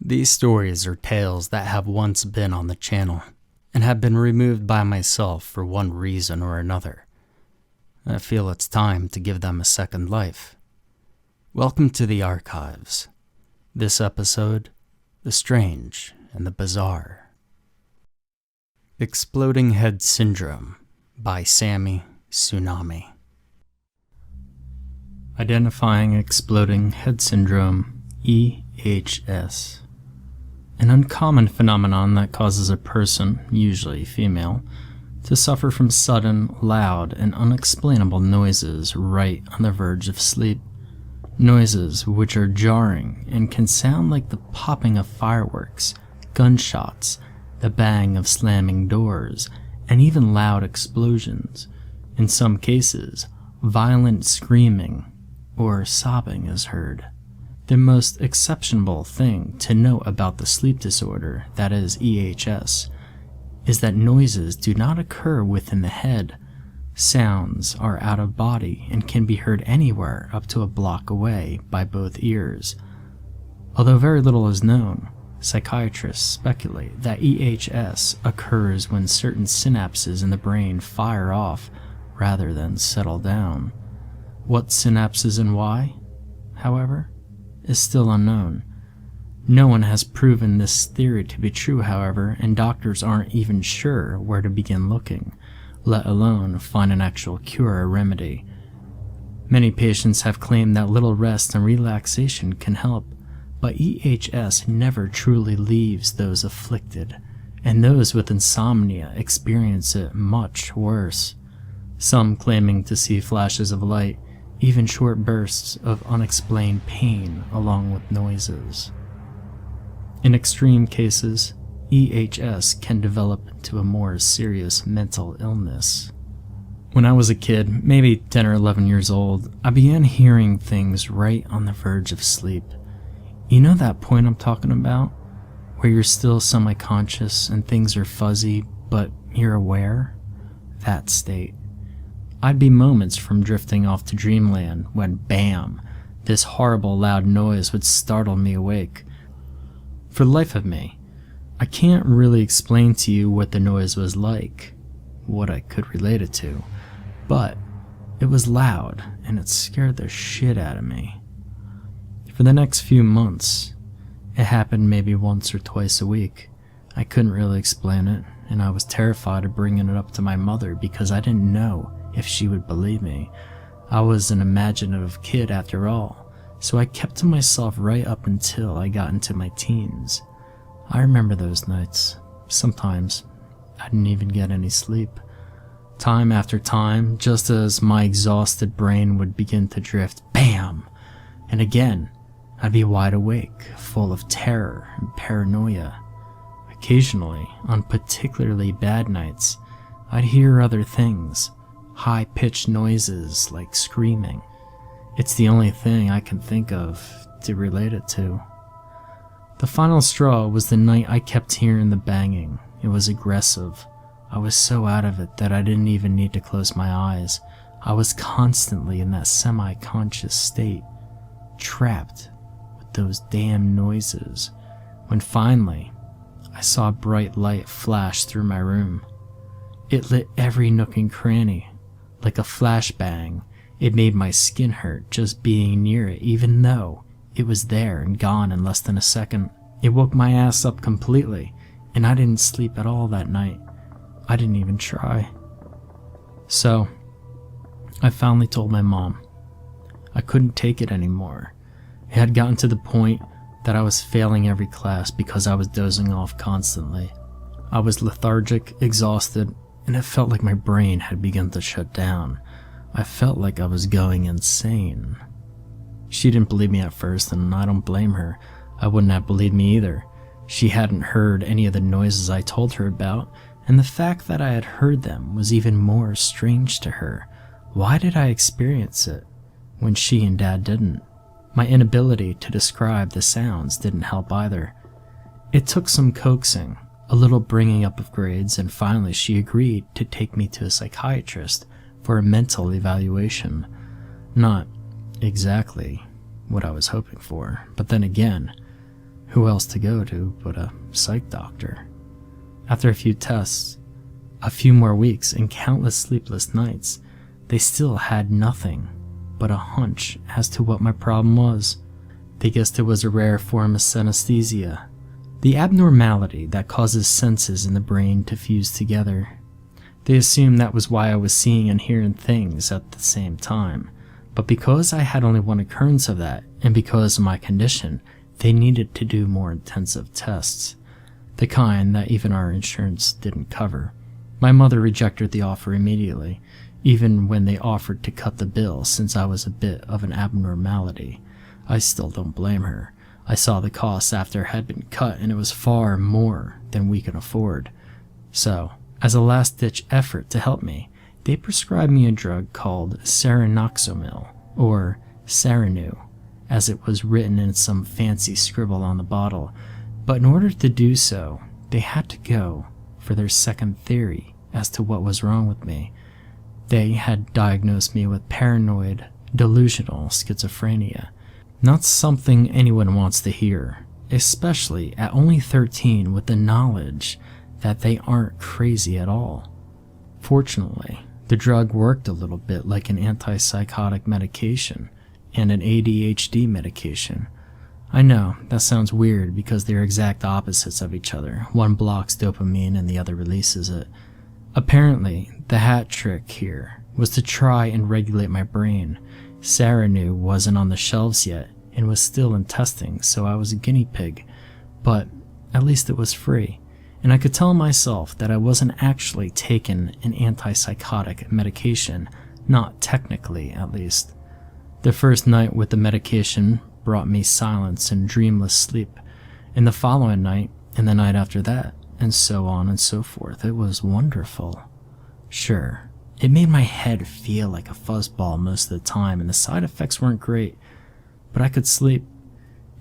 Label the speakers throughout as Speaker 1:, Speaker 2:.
Speaker 1: These stories are tales that have once been on the channel and have been removed by myself for one reason or another. I feel it's time to give them a second life. Welcome to the archives. This episode, The Strange and the Bizarre. Exploding Head Syndrome by TsamiTsunami. Identifying Exploding Head Syndrome, EHS. An uncommon phenomenon that causes a person, usually female, to suffer from sudden, loud, and unexplainable noises right on the verge of sleep. Noises which are jarring and can sound like the popping of fireworks, gunshots, the bang of slamming doors, and even loud explosions. In some cases, violent screaming or sobbing is heard. The most exceptional thing to know about the sleep disorder, that is EHS, is that noises do not occur within the head. Sounds are out of body and can be heard anywhere up to a block away by both ears. Although very little is known, psychiatrists speculate that EHS occurs when certain synapses in the brain fire off rather than settle down. What synapses and why, however, is still unknown. No one has proven this theory to be true, however, and doctors aren't even sure where to begin looking, let alone find an actual cure or remedy. Many patients have claimed that little rest and relaxation can help, but EHS never truly leaves those afflicted, and those with insomnia experience it much worse. Some claiming to see flashes of light, even short bursts of unexplained pain along with noises. In extreme cases, EHS can develop into a more serious mental illness. When I was a kid, maybe 10 or 11 years old, I began hearing things right on the verge of sleep. You know that point I'm talking about? Where you're still semi-conscious and things are fuzzy, but you're aware? That state. I'd be moments from drifting off to dreamland when, bam, this horrible loud noise would startle me awake. For the life of me, I can't really explain to you what the noise was like, what I could relate it to, but it was loud and it scared the shit out of me. For the next few months, it happened maybe once or twice a week. I couldn't really explain it, and I was terrified of bringing it up to my mother because I didn't know if she would believe me. I was an imaginative kid after all, so I kept to myself right up until I got into my teens. I remember those nights. Sometimes I didn't even get any sleep. Time after time, just as my exhausted brain would begin to drift, bam! And again, I'd be wide awake, full of terror and paranoia. Occasionally, on particularly bad nights, I'd hear other things. High-pitched noises like screaming. It's the only thing I can think of to relate it to. The final straw was the night I kept hearing the banging. It was aggressive. I was so out of it that I didn't even need to close my eyes. I was constantly in that semi-conscious state, trapped with those damn noises, when finally I saw a bright light flash through my room. It lit every nook and cranny. Like a flashbang, it made my skin hurt just being near it, even though it was there and gone in less than a second. It woke my ass up completely, and I didn't sleep at all that night. I didn't even try. So, I finally told my mom. I couldn't take it anymore. It had gotten to the point that I was failing every class because I was dozing off constantly. I was lethargic, exhausted, and it felt like my brain had begun to shut down. I felt like I was going insane. She didn't believe me at first, and I don't blame her. I wouldn't have believed me either. She hadn't heard any of the noises I told her about, and the fact that I had heard them was even more strange to her. Why did I experience it when she and Dad didn't? My inability to describe the sounds didn't help either. It took some coaxing, a little bringing up of grades, and finally she agreed to take me to a psychiatrist for a mental evaluation. Not exactly what I was hoping for, but then again, Who else to go to but a psych doctor? After a few tests, a few more weeks, and countless sleepless nights, they still had nothing but a hunch as to what my problem was. They guessed it was a rare form of synesthesia, the abnormality that causes senses in the brain to fuse together. They assumed that was why I was seeing and hearing things at the same time, but because I had only one occurrence of that, and because of my condition, they needed to do more intensive tests, the kind that even our insurance didn't cover. My mother rejected the offer immediately, even when they offered to cut the bill since I was a bit of an abnormality. I still don't blame her. I saw the costs after it had been cut, and it was far more than we could afford. So, as a last-ditch effort to help me, they prescribed me a drug called Serenoxomil, or Serenu, as it was written in some fancy scribble on the bottle. But in order to do so, they had to go for their second theory as to what was wrong with me. They had diagnosed me with paranoid, delusional schizophrenia. Not something anyone wants to hear, especially at only 13 with the knowledge that they aren't crazy at all. Fortunately, the drug worked a little bit like an antipsychotic medication and an ADHD medication. I know, that sounds weird because they're exact opposites of each other. One blocks dopamine and the other releases it. Apparently, the hat trick here was to try and regulate my brain. Serenu wasn't on the shelves yet and was still in testing, so I was a guinea pig, but at least it was free, and I could tell myself that I wasn't actually taking an antipsychotic medication, not technically at least. The first night with the medication brought me silence and dreamless sleep, and the following night, and the night after that, and so on and so forth. It was wonderful. Sure, it made my head feel like a fuzzball most of the time, and the side effects weren't great, but I could sleep.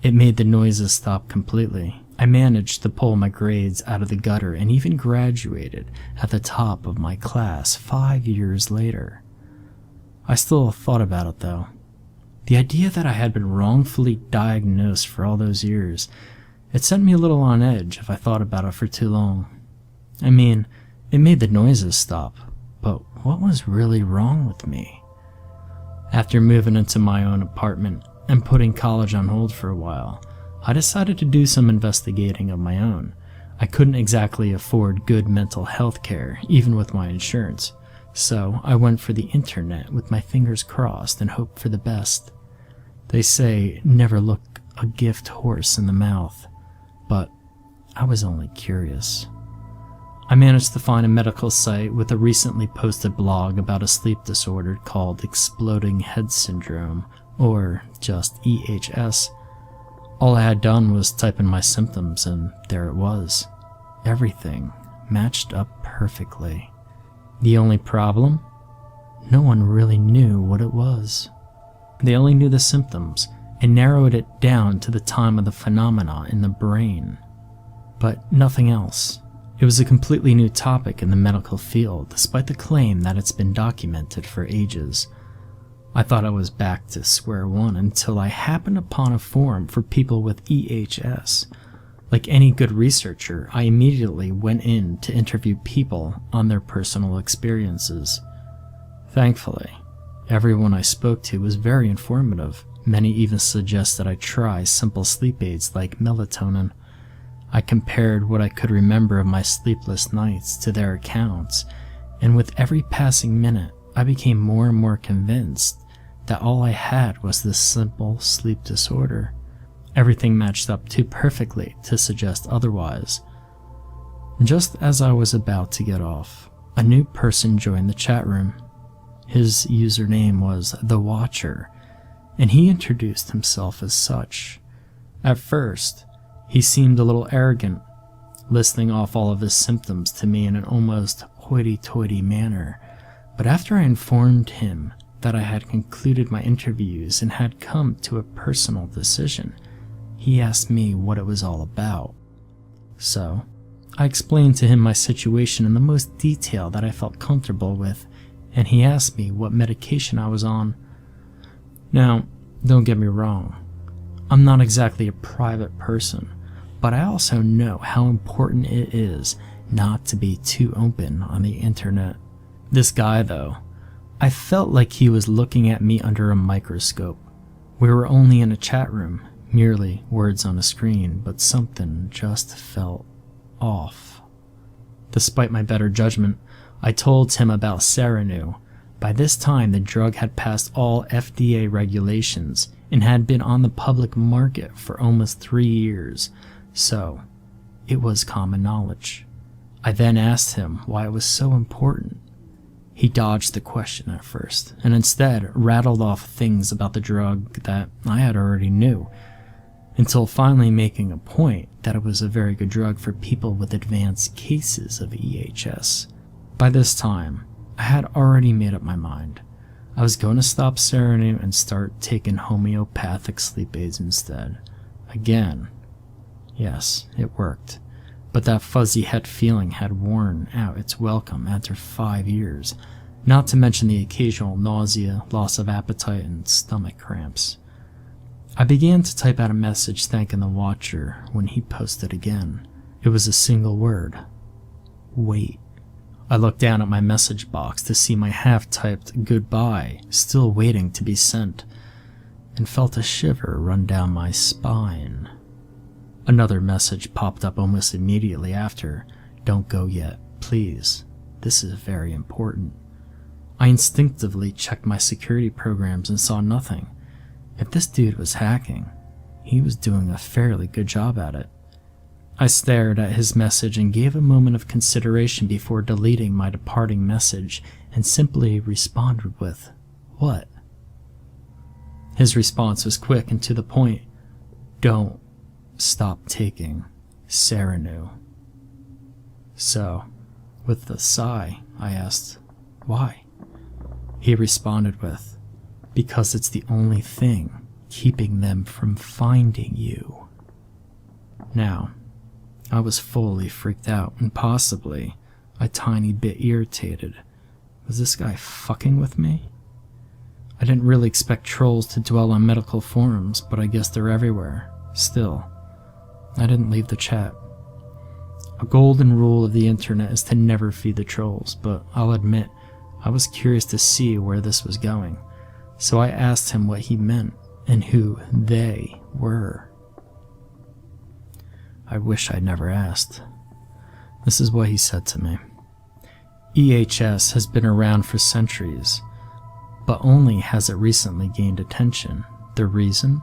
Speaker 1: It made the noises stop completely. I managed to pull my grades out of the gutter and even graduated at the top of my class 5 years later. I still thought about it though. The idea that I had been wrongfully diagnosed for all those years, it sent me a little on edge if I thought about it for too long. I mean, it made the noises stop, but what was really wrong with me? After moving into my own apartment and putting college on hold for a while, I decided to do some investigating of my own. I couldn't exactly afford good mental health care, even with my insurance, so I went for the internet with my fingers crossed and hoped for the best. They say never look a gift horse in the mouth, but I was only curious. I managed to find a medical site with a recently posted blog about a sleep disorder called Exploding Head Syndrome, or just EHS. All I had done was type in my symptoms, and there it was. Everything matched up perfectly. The only problem? No one really knew what it was. They only knew the symptoms and narrowed it down to the time of the phenomena in the brain, but nothing else. It was a completely new topic in the medical field, despite the claim that it's been documented for ages. I thought I was back to square one until I happened upon a forum for people with EHS. Like any good researcher, I immediately went in to interview people on their personal experiences. Thankfully, everyone I spoke to was very informative. Many even suggested I try simple sleep aids like melatonin. I compared what I could remember of my sleepless nights to their accounts, and with every passing minute, I became more and more convinced that all I had was this simple sleep disorder. Everything matched up too perfectly to suggest otherwise. Just as I was about to get off, a new person joined the chat room. His username was The Watcher, and he introduced himself as such. At first, he seemed a little arrogant, listing off all of his symptoms to me in an almost hoity-toity manner, but after I informed him that I had concluded my interviews and had come to a personal decision, he asked me what it was all about. So, I explained to him my situation in the most detail that I felt comfortable with, and he asked me what medication I was on. Now, don't get me wrong, I'm not exactly a private person. but I also know how important it is not to be too open on the internet. This guy, though, I felt like he was looking at me under a microscope. We were only in a chat room, merely words on a screen, but something just felt off. Despite my better judgment, I told him about Serenu. By this time, the drug had passed all FDA regulations and had been on the public market for almost 3 years, so it was common knowledge. I then asked him why it was so important. He dodged the question at first, and instead rattled off things about the drug that I had already knew, until finally making a point that it was a very good drug for people with advanced cases of EHS. By this time, I had already made up my mind. I was going to stop Serenu and start taking homeopathic sleep aids instead. Again, yes, it worked. But that fuzzy head feeling had worn out its welcome after 5 years, not to mention the occasional nausea, loss of appetite, and stomach cramps. I began to type out a message thanking the watcher when he posted again. It was a single word. Wait. I looked down at my message box to see my half-typed goodbye still waiting to be sent, and felt a shiver run down my spine. Another message popped up almost immediately after. Don't go yet, please. This is very important. I instinctively checked my security programs and saw nothing. If this dude was hacking, he was doing a fairly good job at it. I stared at his message and gave a moment of consideration before deleting my departing message and simply responded with, "What?" His response was quick and to the point. Don't stop taking Serenu. So, with a sigh, I asked, why? He responded with, because it's the only thing keeping them from finding you. Now, I was fully freaked out and possibly a tiny bit irritated. Was this guy fucking with me? I didn't really expect trolls to dwell on medical forums, but I guess they're everywhere. Still, I didn't leave the chat. A golden rule of the internet is to never feed the trolls, but I'll admit, I was curious to see where this was going, so I asked him what he meant and who they were. I wish I'd never asked. This is what he said to me. EHS has been around for centuries, but only has it recently gained attention. The reason?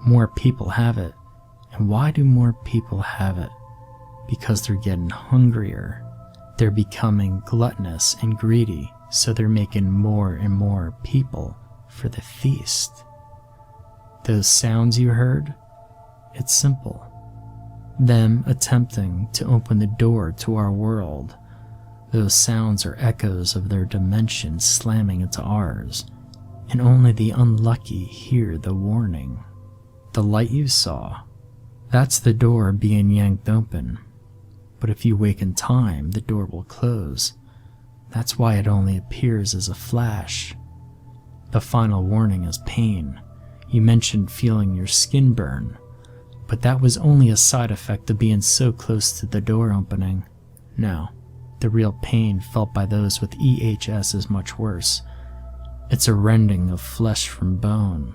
Speaker 1: More people have it. And why do more people have it? Because they're getting hungrier. They're becoming gluttonous and greedy, so they're making more and more people for the feast. Those sounds you heard? It's simple. Them attempting to open the door to our world. Those sounds are echoes of their dimension slamming into ours, and only the unlucky hear the warning. The light you saw, that's the door being yanked open. But if you wake in time, the door will close. That's why it only appears as a flash. The final warning is pain. You mentioned feeling your skin burn, but that was only a side effect of being so close to the door opening. No, the real pain felt by those with EHS is much worse. It's a rending of flesh from bone.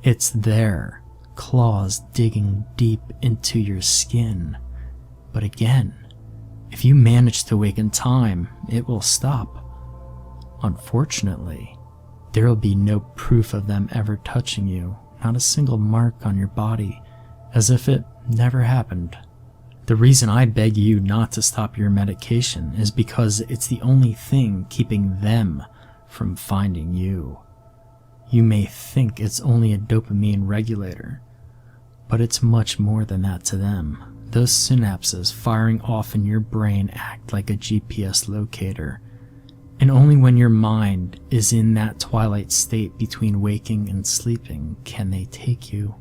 Speaker 1: It's there, claws digging deep into your skin. But again, if you manage to wake in time, it will stop. Unfortunately, there will be no proof of them ever touching you, not a single mark on your body, as if it never happened. The reason I beg you not to stop your medication is because it's the only thing keeping them from finding you. You may think it's only a dopamine regulator, but it's much more than that to them. Those synapses firing off in your brain act like a GPS locator, and only when your mind is in that twilight state between waking and sleeping can they take you.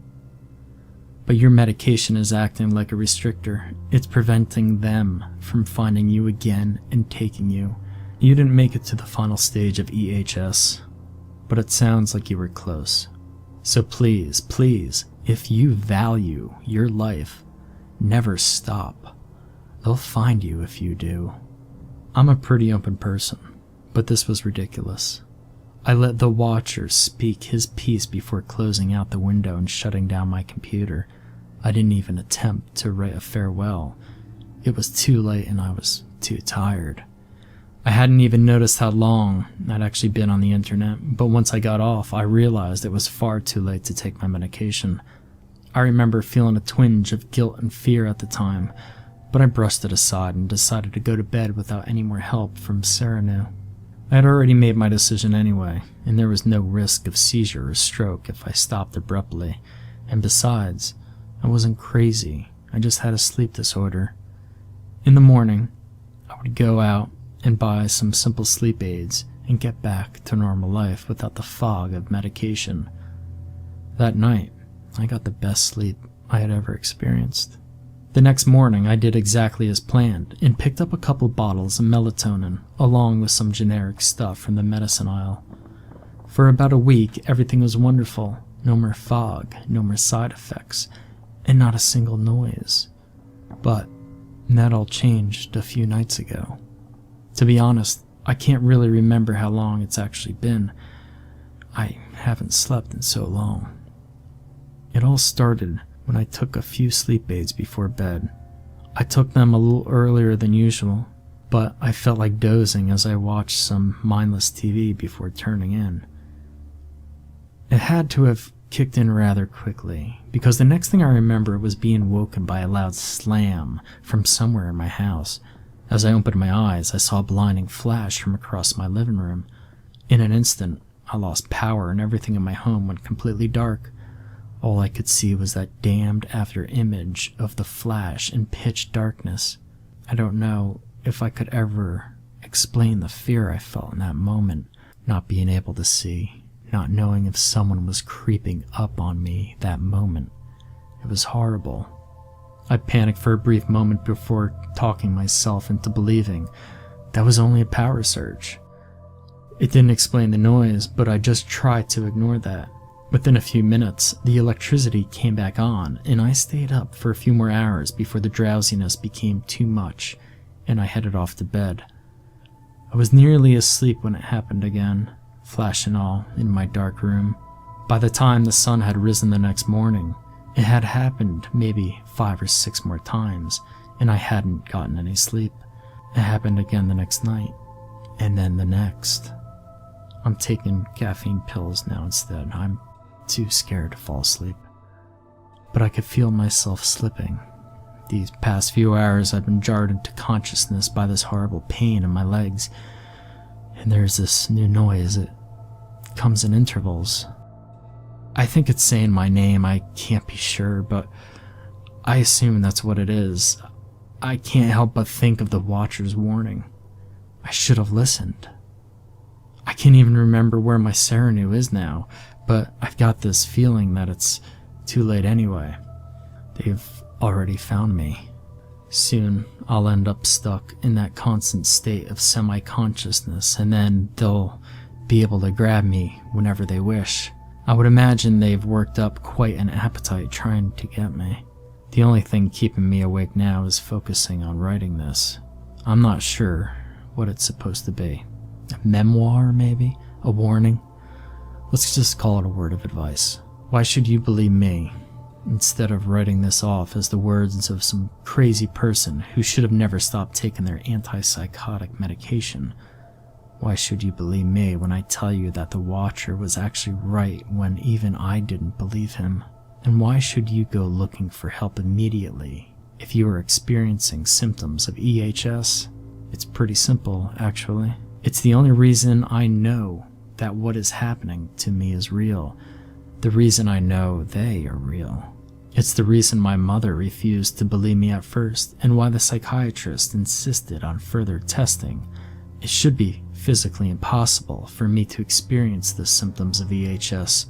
Speaker 1: But your medication is acting like a restrictor. It's preventing them from finding you again and taking you. You didn't make it to the final stage of EHS, but it sounds like you were close. So please, please, if you value your life, never stop. They'll find you if you do. I'm a pretty open person, but this was ridiculous. I let the Watcher speak his piece before closing out the window and shutting down my computer. I didn't even attempt to write a farewell. It was too late and I was too tired. I hadn't even noticed how long I'd actually been on the internet, but once I got off, I realized it was far too late to take my medication. I remember feeling a twinge of guilt and fear at the time, but I brushed it aside and decided to go to bed without any more help from Serenu. I had already made my decision anyway, and there was no risk of seizure or stroke if I stopped abruptly, and besides, I wasn't crazy, I just had a sleep disorder. In the morning, I would go out and buy some simple sleep aids and get back to normal life without the fog of medication. That night, I got the best sleep I had ever experienced. The next morning, I did exactly as planned and picked up a couple bottles of melatonin along with some generic stuff from the medicine aisle. For about a week, everything was wonderful. No more fog, no more side effects, and not a single noise. But that all changed a few nights ago. To be honest, I can't really remember how long it's actually been. I haven't slept in so long. It all started when I took a few sleep aids before bed. I took them a little earlier than usual, but I felt like dozing as I watched some mindless TV before turning in. It had to have kicked in rather quickly, because the next thing I remember was being woken by a loud slam from somewhere in my house. As I opened my eyes, I saw a blinding flash from across my living room. In an instant, I lost power and everything in my home went completely dark. All I could see was that damned after image of the flash in pitch darkness. I don't know if I could ever explain the fear I felt in that moment, not being able to see, not knowing if someone was creeping up on me that moment. It was horrible. I panicked for a brief moment before talking myself into believing that was only a power surge. It didn't explain the noise, but I just tried to ignore that. Within a few minutes, the electricity came back on, and I stayed up for a few more hours before the drowsiness became too much, and I headed off to bed. I was nearly asleep when it happened again, flash and all, in my dark room. By the time the sun had risen the next morning, it had happened maybe 5 or 6 more times, and I hadn't gotten any sleep. It happened again the next night, and then the next. I'm taking caffeine pills now instead. I'm too scared to fall asleep. But I could feel myself slipping. These past few hours I've been jarred into consciousness by this horrible pain in my legs. And there's this new noise. It comes in intervals. I think it's saying my name. I can't be sure, but I assume that's what it is. I can't help but think of the Watcher's warning. I should have listened. I can't even remember where my Serenu is now, but I've got this feeling that it's too late anyway. They've already found me. Soon, I'll end up stuck in that constant state of semi-consciousness, and then they'll be able to grab me whenever they wish. I would imagine they've worked up quite an appetite trying to get me. The only thing keeping me awake now is focusing on writing this. I'm not sure what it's supposed to be. A memoir, maybe? A warning? Let's just call it a word of advice. Why should you believe me, instead of writing this off as the words of some crazy person who should have never stopped taking their antipsychotic medication? Why should you believe me when I tell you that the Watcher was actually right when even I didn't believe him? And why should you go looking for help immediately if you are experiencing symptoms of EHS? It's pretty simple, actually. It's the only reason I know that what is happening to me is real. The reason I know they are real. It's the reason my mother refused to believe me at first, and why the psychiatrist insisted on further testing. It should be physically impossible for me to experience the symptoms of EHS.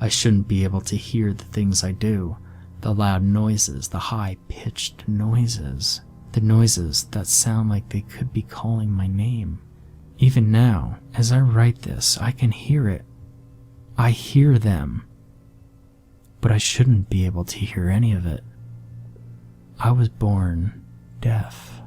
Speaker 1: I shouldn't be able to hear the things I do, the loud noises, the high-pitched noises, the noises that sound like they could be calling my name. Even now, as I write this, I can hear it. I hear them. But I shouldn't be able to hear any of it. I was born deaf.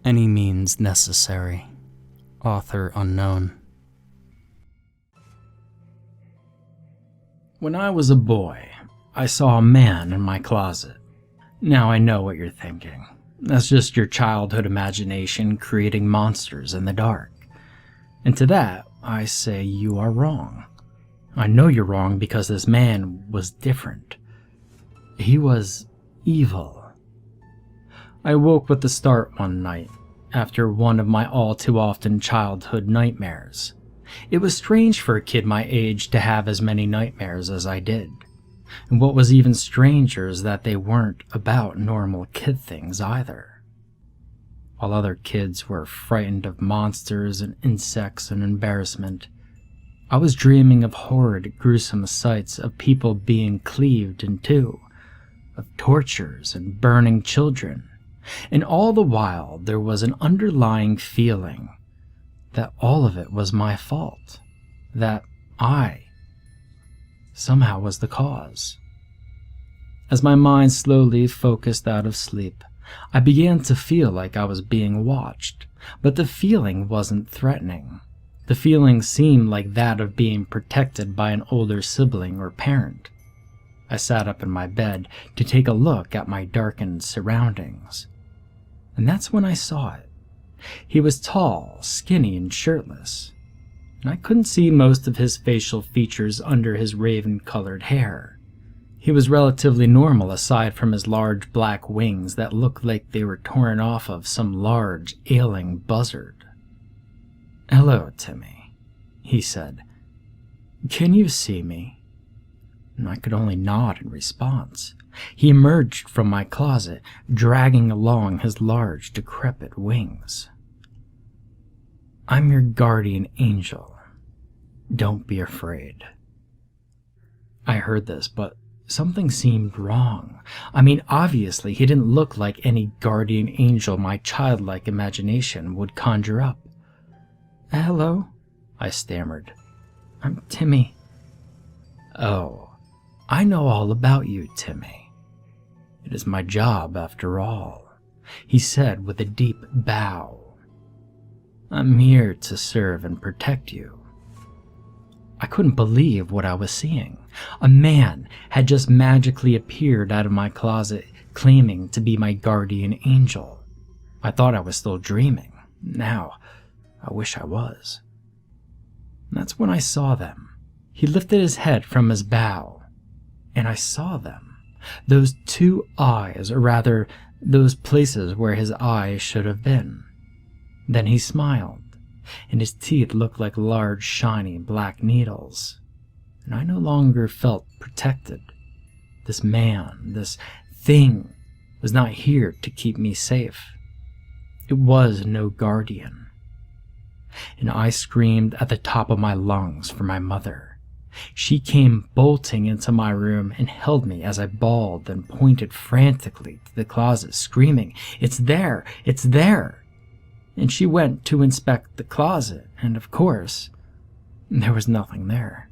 Speaker 1: Any means necessary. Author unknown. When I was a boy, I saw a man in my closet. Now I know what you're thinking. That's just your childhood imagination creating monsters in the dark. And to that, I say you are wrong. I know you're wrong because this man was different. He was evil. I woke with the start one night, after one of my all-too-often childhood nightmares. It was strange for a kid my age to have as many nightmares as I did. And what was even stranger is that they weren't about normal kid things either. While other kids were frightened of monsters and insects and embarrassment, I was dreaming of horrid, gruesome sights of people being cleaved in two, of tortures and burning children. And all the while, there was an underlying feeling that all of it was my fault, that I somehow was the cause. As my mind slowly focused out of sleep, I began to feel like I was being watched, but the feeling wasn't threatening. The feeling seemed like that of being protected by an older sibling or parent. I sat up in my bed to take a look at my darkened surroundings. And that's when I saw it. He was tall, skinny, and shirtless, and I couldn't see most of his facial features under his raven-colored hair. He was relatively normal aside from his large black wings that looked like they were torn off of some large, ailing buzzard. "Hello, Timmy," he said. "Can you see me?" And I could only nod in response. He emerged from my closet, dragging along his large, decrepit wings. "I'm your guardian angel. Don't be afraid." I heard this, but something seemed wrong. I mean, obviously, he didn't look like any guardian angel my childlike imagination would conjure up. "Hello," I stammered. "I'm Timmy." "Oh, I know all about you, Timmy. It is my job, after all," he said with a deep bow. "I'm here to serve and protect you." I couldn't believe what I was seeing. A man had just magically appeared out of my closet, claiming to be my guardian angel. I thought I was still dreaming. Now, I wish I was. That's when I saw them. He lifted his head from his bow, and I saw them. Those two eyes, or rather, those places where his eyes should have been. Then he smiled, and his teeth looked like large, shiny black needles. And I no longer felt protected. This man, this thing, was not here to keep me safe. It was no guardian. And I screamed at the top of my lungs for my mother. She came bolting into my room and held me as I bawled and pointed frantically to the closet, screaming, "It's there! It's there!" And she went to inspect the closet, and of course, there was nothing there.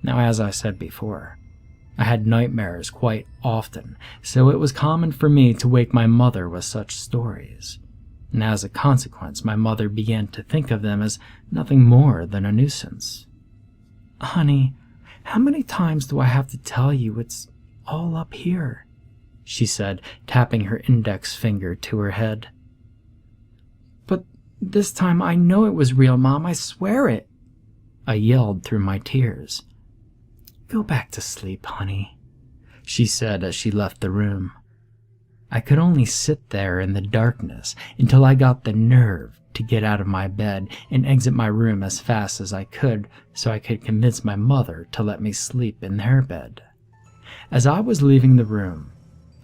Speaker 1: Now, as I said before, I had nightmares quite often, so it was common for me to wake my mother with such stories. And as a consequence, my mother began to think of them as nothing more than a nuisance. "Honey, how many times do I have to tell you it's all up here?" she said, tapping her index finger to her head. "But this time I know it was real, Mom, I swear it," I yelled through my tears. "Go back to sleep, honey," she said as she left the room. I could only sit there in the darkness until I got the nerve to get out of my bed and exit my room as fast as I could so I could convince my mother to let me sleep in her bed. As I was leaving the room,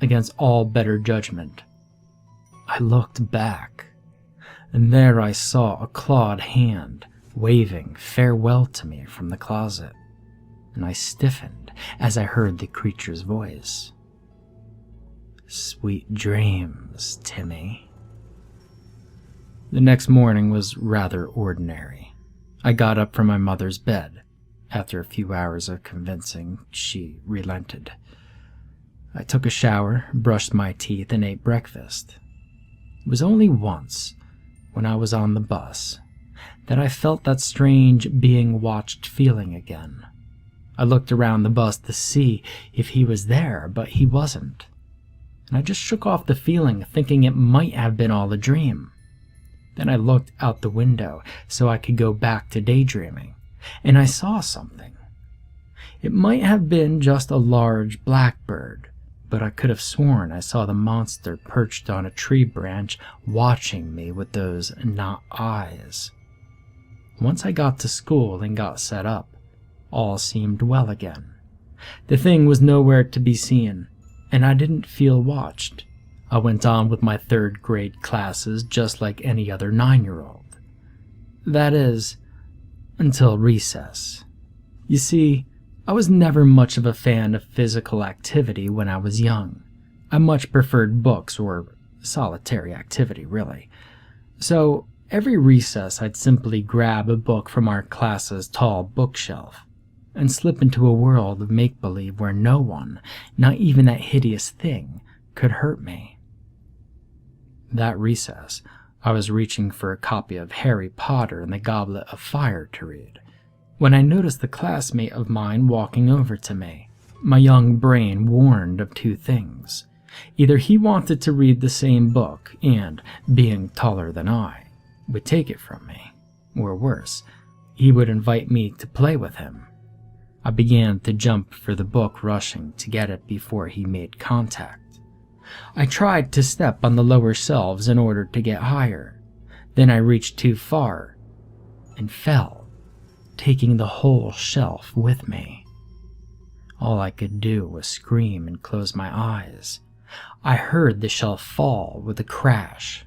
Speaker 1: against all better judgment, I looked back, and there I saw a clawed hand waving farewell to me from the closet, and I stiffened as I heard the creature's voice. "Sweet dreams, Timmy." The next morning was rather ordinary. I got up from my mother's bed. After a few hours of convincing, she relented. I took a shower, brushed my teeth, and ate breakfast. It was only once, when I was on the bus, that I felt that strange being watched feeling again. I looked around the bus to see if he was there, but he wasn't. And I just shook off the feeling, thinking it might have been all a dream. Then I looked out the window so I could go back to daydreaming, and I saw something. It might have been just a large blackbird, but I could have sworn I saw the monster perched on a tree branch watching me with those not eyes. Once I got to school and got set up, all seemed well again. The thing was nowhere to be seen, and I didn't feel watched. I went on with my third-grade classes just like any other 9-year-old. That is, until recess. You see, I was never much of a fan of physical activity when I was young. I much preferred books, or solitary activity, really. So, every recess I'd simply grab a book from our class's tall bookshelf and slip into a world of make-believe where no one, not even that hideous thing, could hurt me. That recess, I was reaching for a copy of Harry Potter and the Goblet of Fire to read, when I noticed a classmate of mine walking over to me. My young brain warned of two things. Either he wanted to read the same book and, being taller than I, would take it from me, or worse, he would invite me to play with him. I began to jump for the book, rushing to get it before he made contact. I tried to step on the lower shelves in order to get higher. Then I reached too far and fell, taking the whole shelf with me. All I could do was scream and close my eyes. I heard the shelf fall with a crash.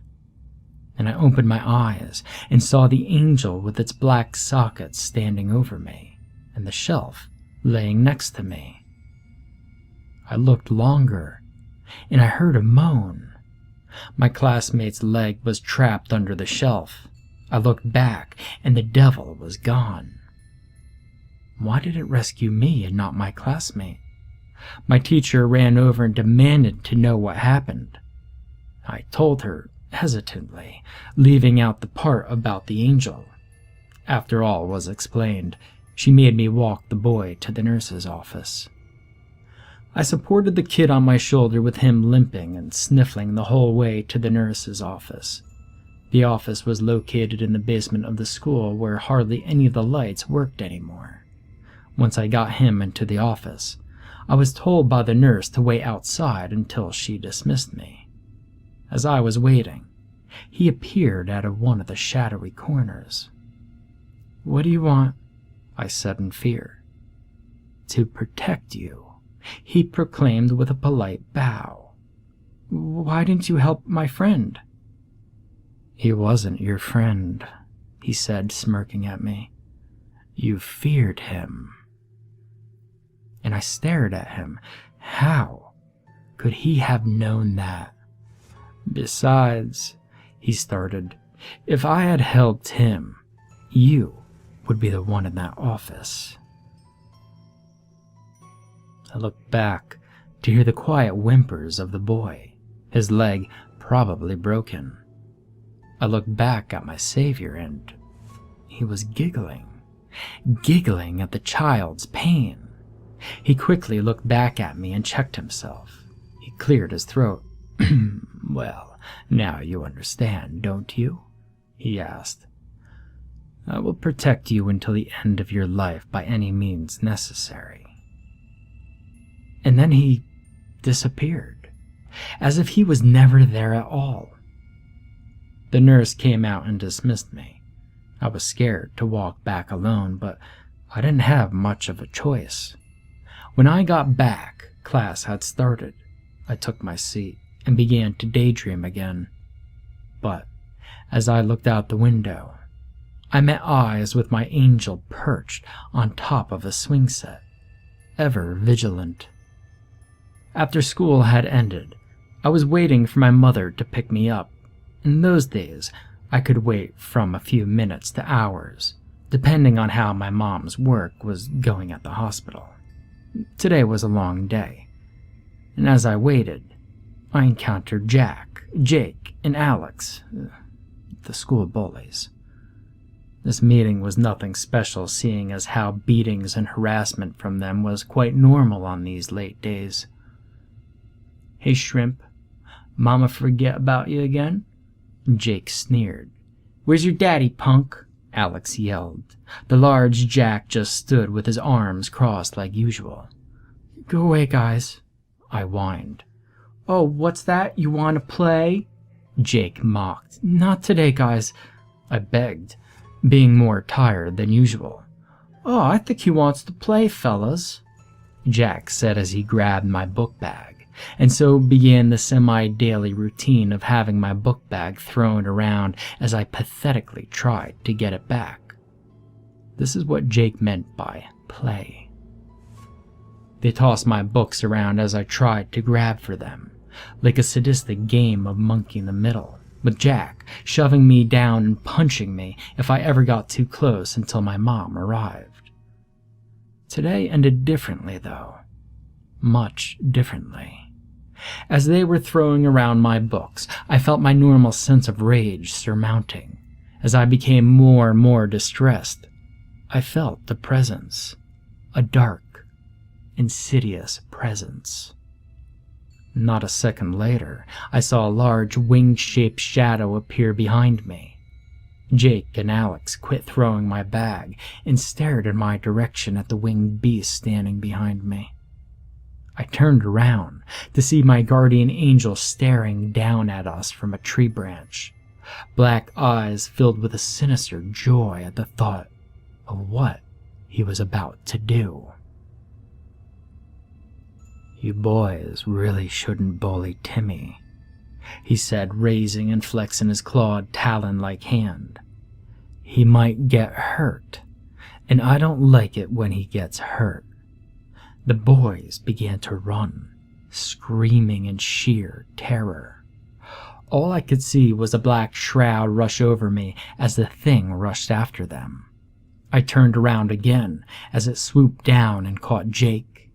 Speaker 1: And I opened my eyes and saw the angel with its black sockets standing over me, and the shelf laying next to me. I looked longer, and I heard a moan. My classmate's leg was trapped under the shelf. I looked back, and the devil was gone. Why did it rescue me and not my classmate? My teacher ran over and demanded to know what happened. I told her hesitantly, leaving out the part about the angel. After all was explained, she made me walk the boy to the nurse's office. I supported the kid on my shoulder with him limping and sniffling the whole way to the nurse's office. The office was located in the basement of the school where hardly any of the lights worked anymore. Once I got him into the office, I was told by the nurse to wait outside until she dismissed me. As I was waiting, he appeared out of one of the shadowy corners. "What do you want?" I said in fear. "To protect you," he proclaimed with a polite bow. "Why didn't you help my friend?" "He wasn't your friend," he said, smirking at me. "You feared him." And I stared at him. How could he have known that? "Besides," he started, "if I had helped him, you would be the one in that office." I looked back to hear the quiet whimpers of the boy, his leg probably broken. I looked back at my savior, and he was giggling at the child's pain. He quickly looked back at me and checked himself. He cleared his throat. "Well, now you understand, don't you?" he asked. "I will protect you until the end of your life by any means necessary." And then he disappeared, as if he was never there at all. The nurse came out and dismissed me. I was scared to walk back alone, but I didn't have much of a choice. When I got back, class had started. I took my seat and began to daydream again. But as I looked out the window, I met eyes with my angel perched on top of a swing set, ever vigilant. After school had ended, I was waiting for my mother to pick me up. In those days, I could wait from a few minutes to hours, depending on how my mom's work was going at the hospital. Today was a long day, and as I waited, I encountered Jack, Jake, and Alex, the school bullies. This meeting was nothing special, seeing as how beatings and harassment from them was quite normal on these late days. "Hey, Shrimp, Mama forget about you again?" Jake sneered. "Where's your daddy, punk?" Alex yelled. The large Jack just stood with his arms crossed like usual. "Go away, guys," I whined. "Oh, what's that? You want to play?" Jake mocked. "Not today, guys," I begged, being more tired than usual. "Oh, I think he wants to play, fellas," Jack said as he grabbed my book bag, and so began the semi-daily routine of having my book bag thrown around as I pathetically tried to get it back. This is what Jake meant by play. They tossed my books around as I tried to grab for them, like a sadistic game of monkey in the middle, with Jack shoving me down and punching me if I ever got too close until my mom arrived. Today ended differently, though. Much differently. As they were throwing around my books, I felt my normal sense of rage surmounting. As I became more and more distressed, I felt the presence, a dark, insidious presence. Not a second later, I saw a large wing-shaped shadow appear behind me. Jake and Alex quit throwing my bag and stared in my direction at the winged beast standing behind me. I turned around to see my guardian angel staring down at us from a tree branch, black eyes filled with a sinister joy at the thought of what he was about to do. "You boys really shouldn't bully Timmy," he said, raising and flexing his clawed talon-like hand. "He might get hurt, and I don't like it when he gets hurt." The boys began to run, screaming in sheer terror. All I could see was a black shroud rush over me as the thing rushed after them. I turned around again as it swooped down and caught Jake.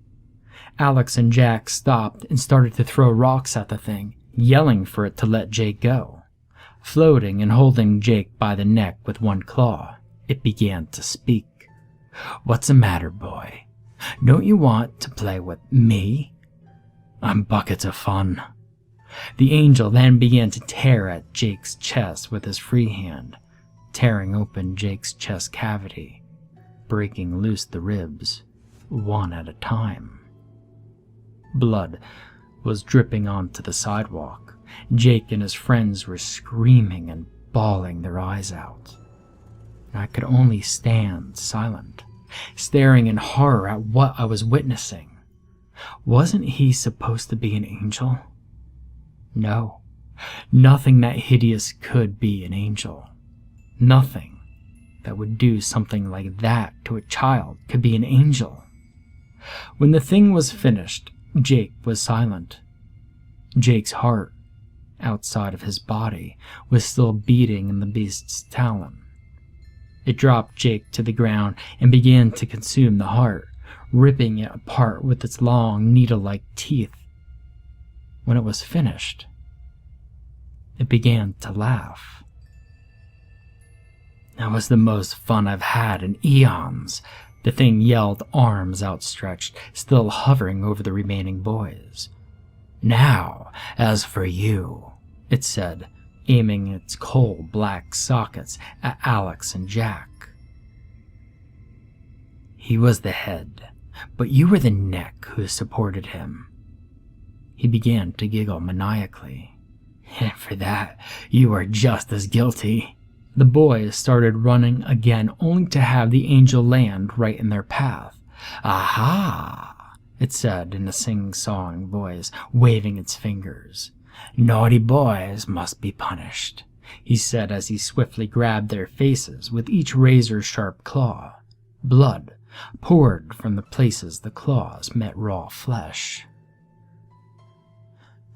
Speaker 1: Alex and Jack stopped and started to throw rocks at the thing, yelling for it to let Jake go. Floating and holding Jake by the neck with one claw, it began to speak. "What's the matter, boy? Don't you want to play with me? I'm buckets of fun." The angel then began to tear at Jake's chest with his free hand, tearing open Jake's chest cavity, breaking loose the ribs, one at a time. Blood was dripping onto the sidewalk. Jake and his friends were screaming and bawling their eyes out. I could only stand silent, staring in horror at what I was witnessing. Wasn't he supposed to be an angel? No, nothing that hideous could be an angel. Nothing that would do something like that to a child could be an angel. When the thing was finished, Jake was silent. Jake's heart, outside of his body, was still beating in the beast's talon. It dropped Jake to the ground and began to consume the heart, ripping it apart with its long, needle-like teeth. When it was finished, it began to laugh. "That was the most fun I've had in eons," the thing yelled, arms outstretched, still hovering over the remaining boys. "Now, as for you," it said, aiming its coal-black sockets at Alex and Jack. "He was the head, but you were the neck who supported him." He began to giggle maniacally. "And for that, you are just as guilty." The boys started running again, only to have the angel land right in their path. "Aha!" it said in a sing-song voice, waving its fingers. "Naughty boys must be punished," he said as he swiftly grabbed their faces with each razor-sharp claw. Blood poured from the places the claws met raw flesh.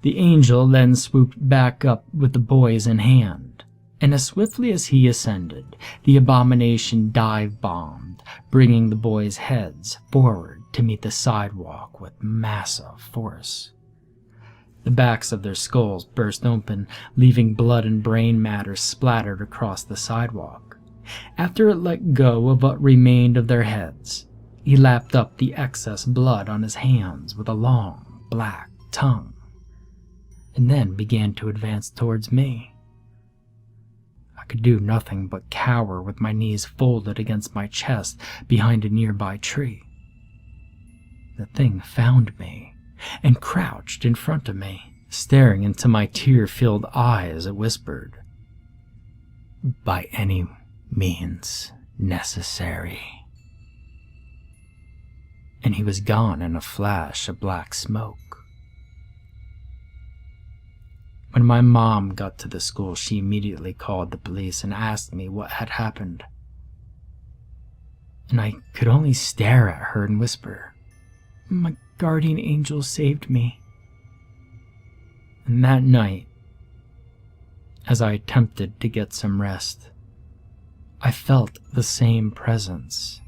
Speaker 1: The angel then swooped back up with the boys in hand. And as swiftly as he ascended, the abomination dive-bombed, bringing the boys' heads forward to meet the sidewalk with massive force. The backs of their skulls burst open, leaving blood and brain matter splattered across the sidewalk. After it let go of what remained of their heads, he lapped up the excess blood on his hands with a long, black tongue, and then began to advance towards me. I could do nothing but cower with my knees folded against my chest behind a nearby tree. The thing found me and crouched in front of me, staring into my tear-filled eyes. It whispered, "By any means necessary." And he was gone in a flash of black smoke. When my mom got to the school, she immediately called the police and asked me what had happened. And I could only stare at her and whisper, "My guardian angel saved me." And that night, as I attempted to get some rest, I felt the same presence.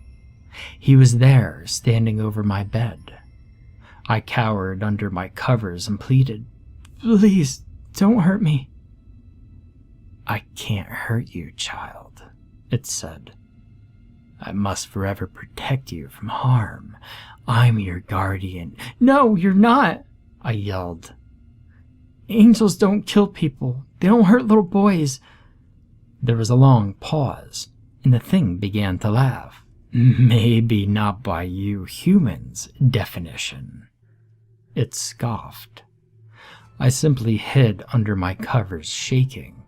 Speaker 1: He was there, standing over my bed. I cowered under my covers and pleaded, "Please, don't hurt me." "I can't hurt you, child," it said. "I must forever protect you from harm. I'm your guardian." "No, you're not," I yelled. "Angels don't kill people. They don't hurt little boys." There was a long pause, and the thing began to laugh. "Maybe not by you humans' definition," it scoffed. I simply hid under my covers, shaking,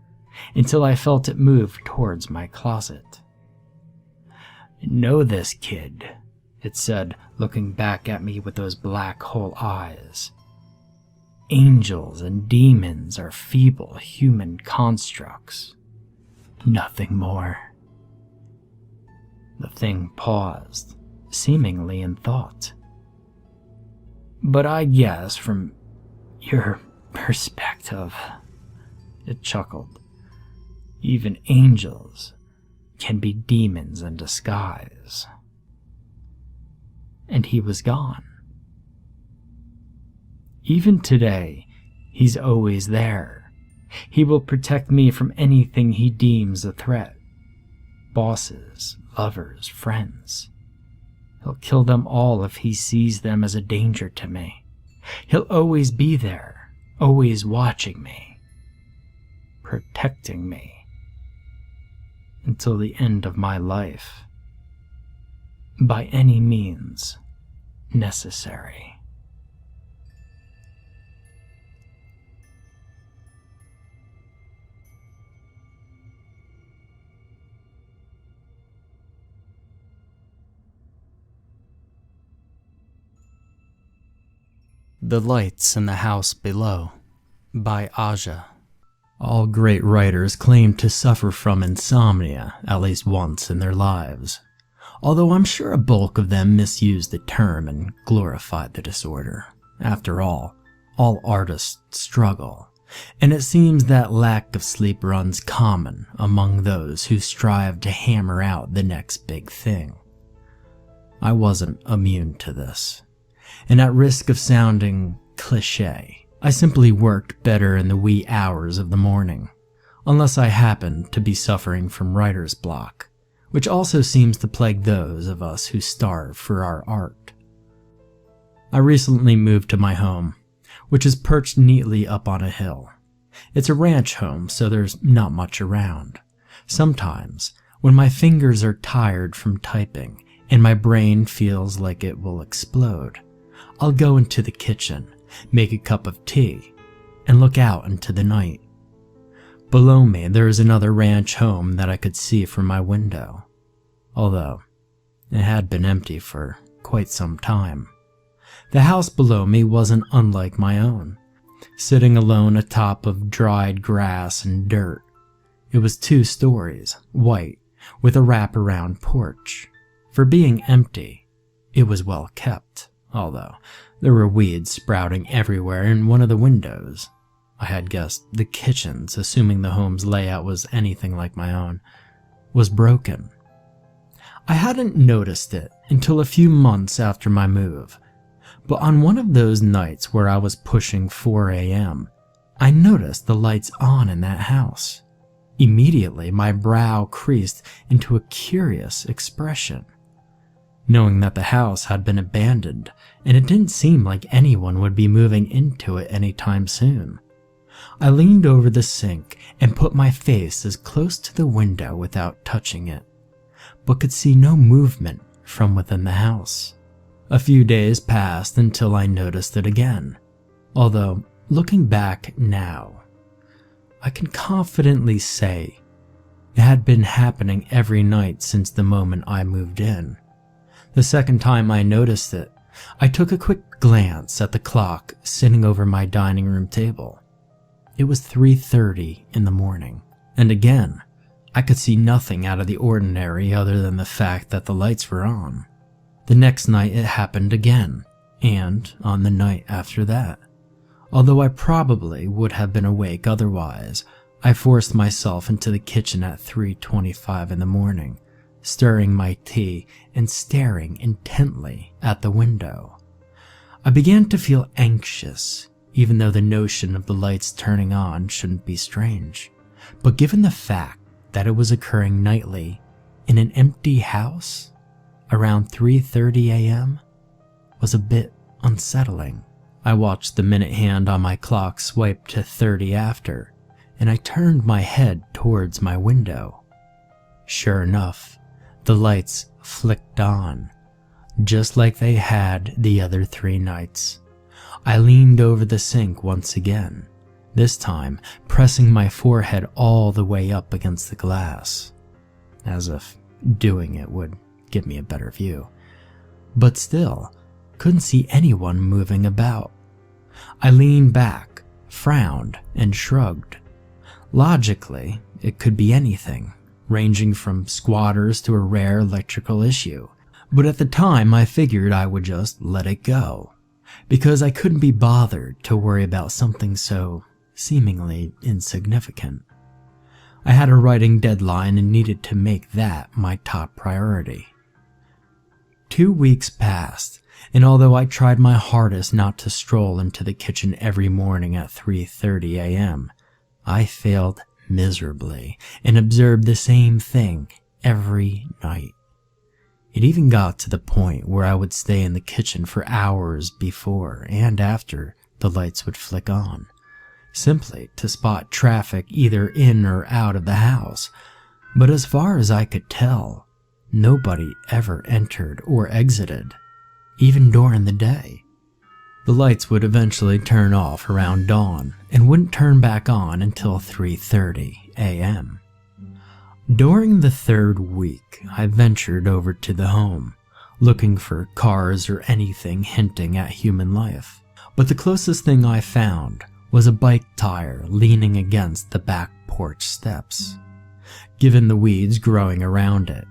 Speaker 1: until I felt it move towards my closet. "Know this, kid," it said, looking back at me with those black hole eyes. "Angels and demons are feeble human constructs. Nothing more." The thing paused, seemingly in thought. "But I guess from your perspective," it chuckled, "even angels can be demons in disguise." And he was gone. Even today, he's always there. He will protect me from anything he deems a threat. Bosses, lovers, friends. He'll kill them all if he sees them as a danger to me. He'll always be there, always watching me, protecting me, until the end of my life, by any means necessary. The Lights in the House Below by Aja. All great writers claim to suffer from insomnia at least once in their lives, although I'm sure a bulk of them misuse the term and glorify the disorder. After all artists struggle, and it seems that lack of sleep runs common among those who strive to hammer out the next big thing. I wasn't immune to this, and at risk of sounding cliché, I simply worked better in the wee hours of the morning, unless I happened to be suffering from writer's block, which also seems to plague those of us who starve for our art. I recently moved to my home, which is perched neatly up on a hill. It's a ranch home, so there's not much around. Sometimes, when my fingers are tired from typing and my brain feels like it will explode, I'll go into the kitchen, make a cup of tea, and look out into the night. Below me there is another ranch home that I could see from my window, although it had been empty for quite some time. The house below me wasn't unlike my own, sitting alone atop of dried grass and dirt. It was 2 stories, white, with a wraparound porch. For being empty, it was well kept, although there were weeds sprouting everywhere in one of the windows. I had guessed the kitchen's, assuming the home's layout was anything like my own, was broken. I hadn't noticed it until a few months after my move, but on one of those nights where I was pushing 4 a.m., I noticed the lights on in that house. Immediately, my brow creased into a curious expression. Knowing that the house had been abandoned, and it didn't seem like anyone would be moving into it anytime soon, I leaned over the sink and put my face as close to the window without touching it, but could see no movement from within the house. A few days passed until I noticed it again, although looking back now, I can confidently say it had been happening every night since the moment I moved in. The second time I noticed it, I took a quick glance at the clock sitting over my dining room table. It was 3:30 in the morning, and again, I could see nothing out of the ordinary other than the fact that the lights were on. The next night it happened again, and on the night after that. Although I probably would have been awake otherwise, I forced myself into the kitchen at 3:25 in the morning, stirring my tea and staring intently at the window. I began to feel anxious, even though the notion of the lights turning on shouldn't be strange. But given the fact that it was occurring nightly in an empty house around 3:30 a.m. was a bit unsettling. I watched the minute hand on my clock swipe to 30 after, and I turned my head towards my window. Sure enough, the lights flicked on, just like they had the other 3 nights. I leaned over the sink once again, this time pressing my forehead all the way up against the glass, as if doing it would give me a better view. But still, couldn't see anyone moving about. I leaned back, frowned, and shrugged. Logically, it could be anything, ranging from squatters to a rare electrical issue. But at the time, I figured I would just let it go, because I couldn't be bothered to worry about something so seemingly insignificant. I had a writing deadline and needed to make that my top priority. 2 weeks passed, and although I tried my hardest not to stroll into the kitchen every morning at 3:30 a.m., I failed miserably and observed the same thing every night. It even got to the point where I would stay in the kitchen for hours before and after the lights would flick on, simply to spot traffic either in or out of the house. But as far as I could tell, nobody ever entered or exited, even during the day. The lights would eventually turn off around dawn and wouldn't turn back on until 3:30 a.m. During the 3rd week, I ventured over to the home, looking for cars or anything hinting at human life. But the closest thing I found was a bike tire leaning against the back porch steps. Given the weeds growing around it,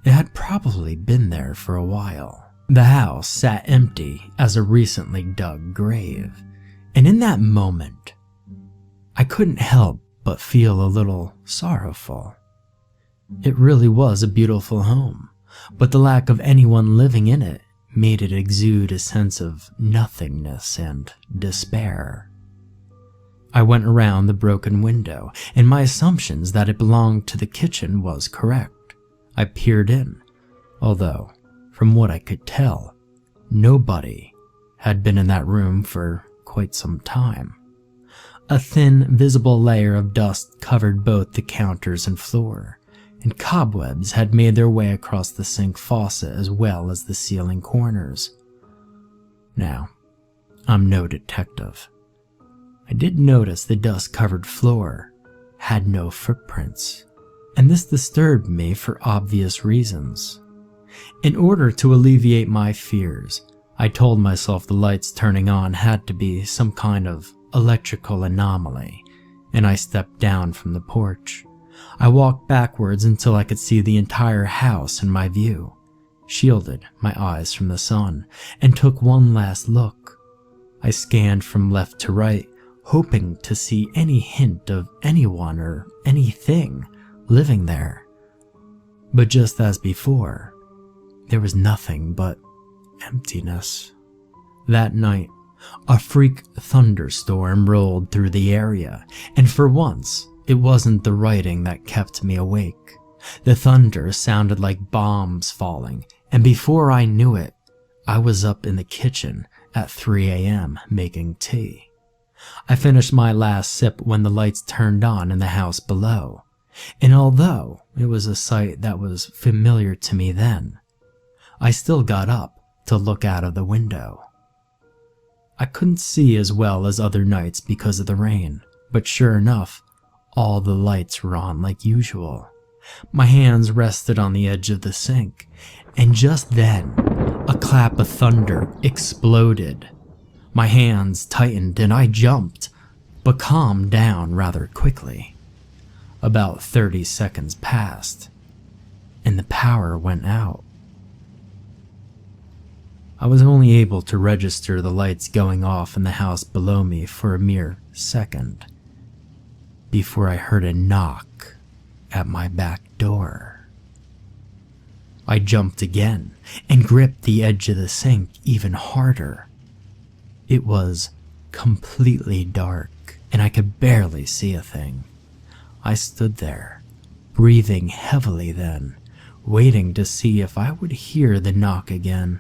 Speaker 1: it had probably been there for a while. The house sat empty as a recently dug grave, and in that moment, I couldn't help but feel a little sorrowful. It really was a beautiful home, but the lack of anyone living in it made it exude a sense of nothingness and despair. I went around the broken window, and my assumptions that it belonged to the kitchen was correct. I peered in, although, from what I could tell, nobody had been in that room for quite some time. A thin, visible layer of dust covered both the counters and floor, and cobwebs had made their way across the sink faucet as well as the ceiling corners. Now, I'm no detective. I did notice the dust-covered floor had no footprints, and this disturbed me for obvious reasons. In order to alleviate my fears, I told myself the lights turning on had to be some kind of electrical anomaly, and I stepped down from the porch. I walked backwards until I could see the entire house in my view, shielded my eyes from the sun, and took one last look. I scanned from left to right, hoping to see any hint of anyone or anything living there. But just as before, there was nothing but emptiness. That night, a freak thunderstorm rolled through the area, and for once, it wasn't the writing that kept me awake. The thunder sounded like bombs falling, and before I knew it, I was up in the kitchen at 3 a.m. making tea. I finished my last sip when the lights turned on in the house below, and although it was a sight that was familiar to me then, I still got up to look out of the window. I couldn't see as well as other nights because of the rain, but sure enough, all the lights were on like usual. My hands rested on the edge of the sink, and just then, a clap of thunder exploded. My hands tightened and I jumped, but calmed down rather quickly. About 30 seconds passed, and the power went out. I was only able to register the lights going off in the house below me for a mere second, before I heard a knock at my back door. I jumped again and gripped the edge of the sink even harder. It was completely dark and I could barely see a thing. I stood there, breathing heavily then, waiting to see if I would hear the knock again.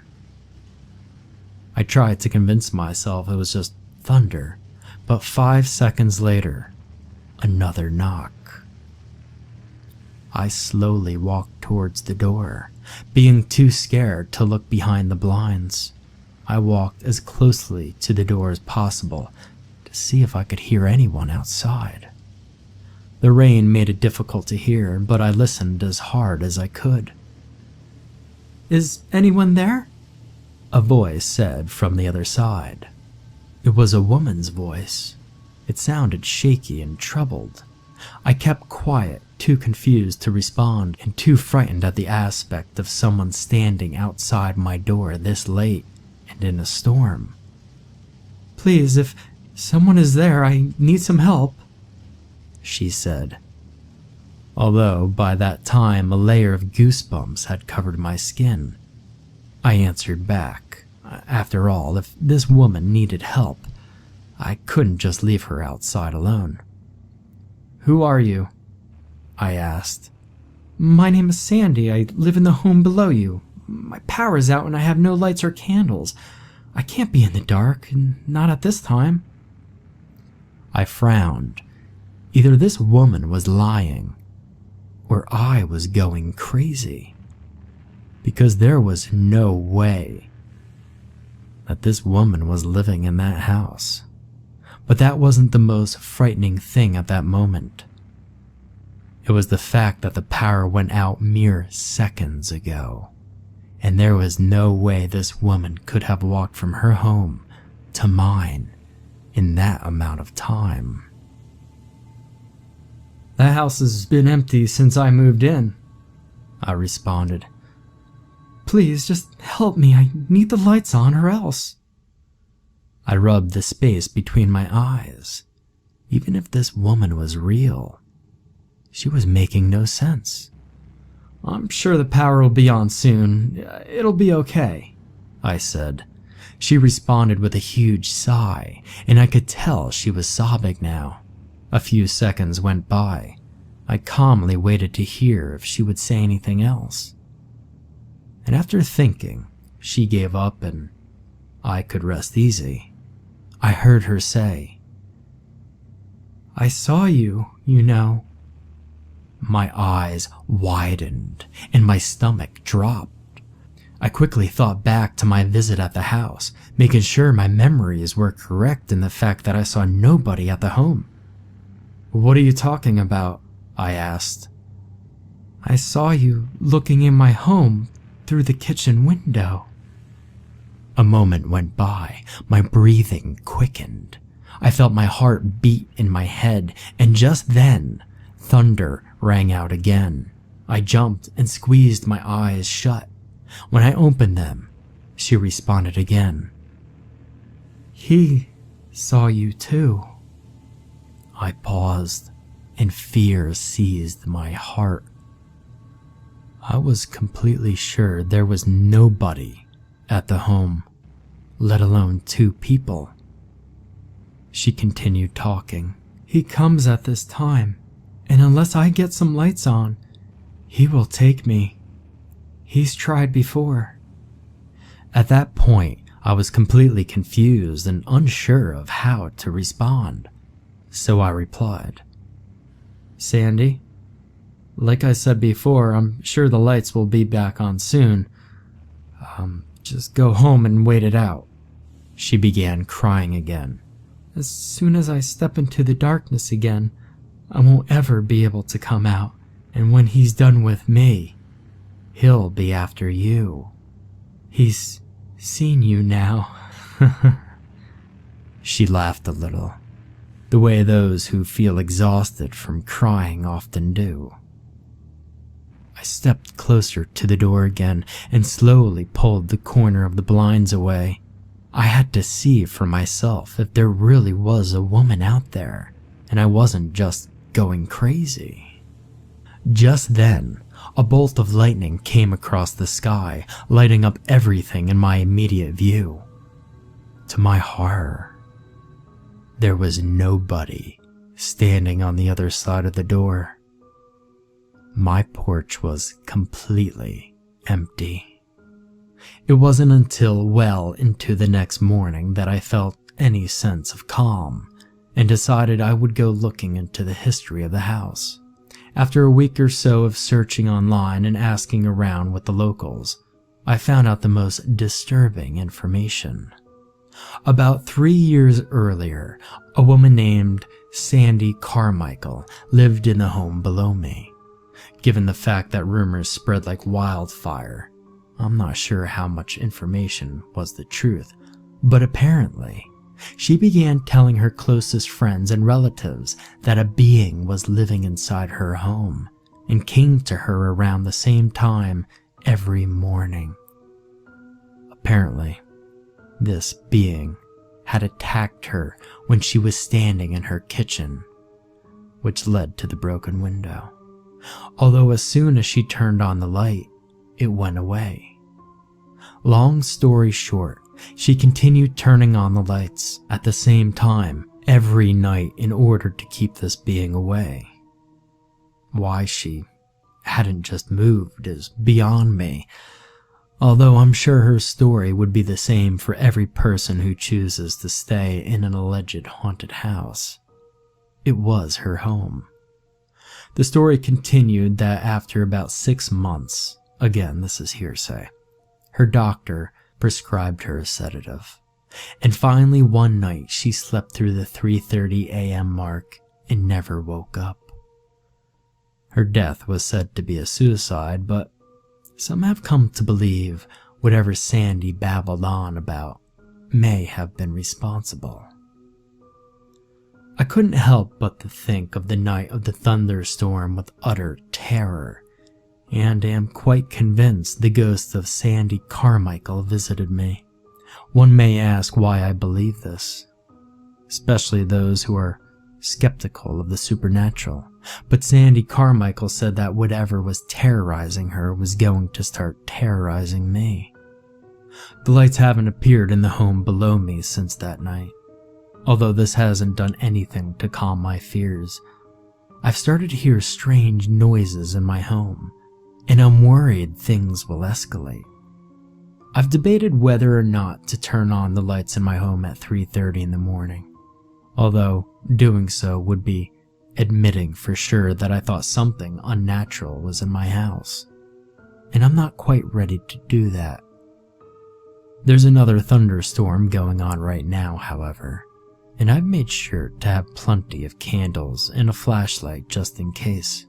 Speaker 1: I tried to convince myself it was just thunder, but 5 seconds later, another knock. I slowly walked towards the door, being too scared to look behind the blinds. I walked as closely to the door as possible to see if I could hear anyone outside. The rain made it difficult to hear, but I listened as hard as I could. "Is anyone there?" a voice said from the other side. It was a woman's voice. It sounded shaky and troubled. I kept quiet, too confused to respond and too frightened at the aspect of someone standing outside my door this late and in a storm. "Please, if someone is there, I need some help," she said. Although by that time a layer of goosebumps had covered my skin, I answered back. After all, if this woman needed help, I couldn't just leave her outside alone. "Who are you?" I asked. "My name is Sandy. I live in the home below you. My power is out and I have no lights or candles. I can't be in the dark, and not at this time." I frowned. Either this woman was lying, or I was going crazy, because there was no way that this woman was living in that house. But that wasn't the most frightening thing at that moment. It was the fact that the power went out mere seconds ago, and there was no way this woman could have walked from her home to mine in that amount of time. "The house has been empty since I moved in," I responded. "Please, just help me. I need the lights on or else." I rubbed the space between my eyes. Even if this woman was real, she was making no sense. "I'm sure the power will be on soon. It'll be okay," I said. She responded with a huge sigh, and I could tell she was sobbing now. A few seconds went by. I calmly waited to hear if she would say anything else. And after thinking, she gave up and I could rest easy. I heard her say, "I saw you, you know." My eyes widened and my stomach dropped. I quickly thought back to my visit at the house, making sure my memories were correct in the fact that I saw nobody at the home. "What are you talking about?" I asked. "I saw you looking in my home through the kitchen window." A moment went by. My breathing quickened. I felt my heart beat in my head, and just then, thunder rang out again. I jumped and squeezed my eyes shut. When I opened them, she responded again. "He saw you too." I paused, and fear seized my heart. I was completely sure there was nobody at the home, let alone 2 people. She continued talking. He comes at this time, and unless I get some lights on, he will take me. He's tried before. At that point, I was completely confused and unsure of how to respond. So I replied, Sandy, like I said before, I'm sure the lights will be back on soon. Just go home and wait it out. She began crying again. As soon as I step into the darkness again, I won't ever be able to come out, and when he's done with me, he'll be after you. He's seen you now. She laughed a little, the way those who feel exhausted from crying often do. I stepped closer to the door again and slowly pulled the corner of the blinds away. I had to see for myself if there really was a woman out there, and I wasn't just going crazy. Just then, a bolt of lightning came across the sky, lighting up everything in my immediate view. To my horror, there was nobody standing on the other side of the door. My porch was completely empty. It wasn't until well into the next morning that I felt any sense of calm and decided I would go looking into the history of the house. After a week or so of searching online and asking around with the locals, I found out the most disturbing information. About 3 years earlier, a woman named Sandy Carmichael lived in the home below me. Given the fact that rumors spread like wildfire, I'm not sure how much information was the truth, but apparently, she began telling her closest friends and relatives that a being was living inside her home and came to her around the same time every morning. Apparently, this being had attacked her when she was standing in her kitchen, which led to the broken window. Although as soon as she turned on the light, it went away. Long story short, she continued turning on the lights at the same time every night in order to keep this being away. Why she hadn't just moved is beyond me, although I'm sure her story would be the same for every person who chooses to stay in an alleged haunted house. It was her home. The story continued that after about 6 months, again this is hearsay, her doctor prescribed her a sedative, and finally one night she slept through the 3:30 a.m. mark and never woke up. Her death was said to be a suicide, but some have come to believe whatever Sandy babbled on about may have been responsible. I couldn't help but to think of the night of the thunderstorm with utter terror, and am quite convinced the ghost of Sandy Carmichael visited me. One may ask why I believe this, especially those who are skeptical of the supernatural, but Sandy Carmichael said that whatever was terrorizing her was going to start terrorizing me. The lights haven't appeared in the home below me since that night. Although this hasn't done anything to calm my fears, I've started to hear strange noises in my home, and I'm worried things will escalate. I've debated whether or not to turn on the lights in my home at 3:30 in the morning, although doing so would be admitting for sure that I thought something unnatural was in my house, and I'm not quite ready to do that. There's another thunderstorm going on right now, however, and I've made sure to have plenty of candles and a flashlight just in case.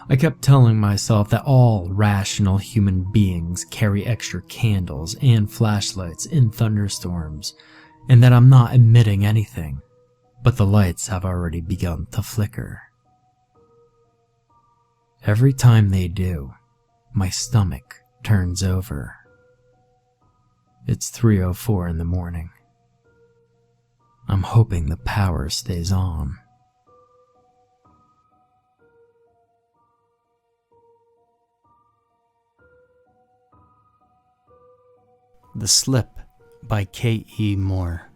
Speaker 1: I kept telling myself that all rational human beings carry extra candles and flashlights in thunderstorms, and that I'm not admitting anything, but the lights have already begun to flicker. Every time they do, my stomach turns over. It's 3:04 in the morning. I'm hoping the power stays on The Slip by K.E. Moore.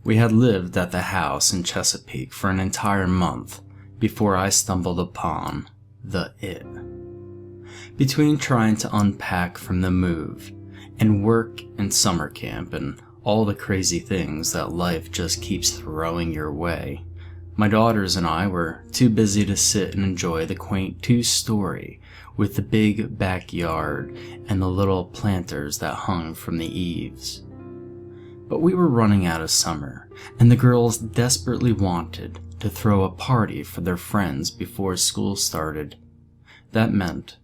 Speaker 1: We had lived at the house in Chesapeake for an entire month before I stumbled upon the It. Between trying to unpack from the move and work and summer camp and all the crazy things that life just keeps throwing your way, my daughters and I were too busy to sit and enjoy the quaint two-story with the big backyard and the little planters that hung from the eaves. But we were running out of summer, and the girls desperately wanted to throw a party for their friends before school started. That meant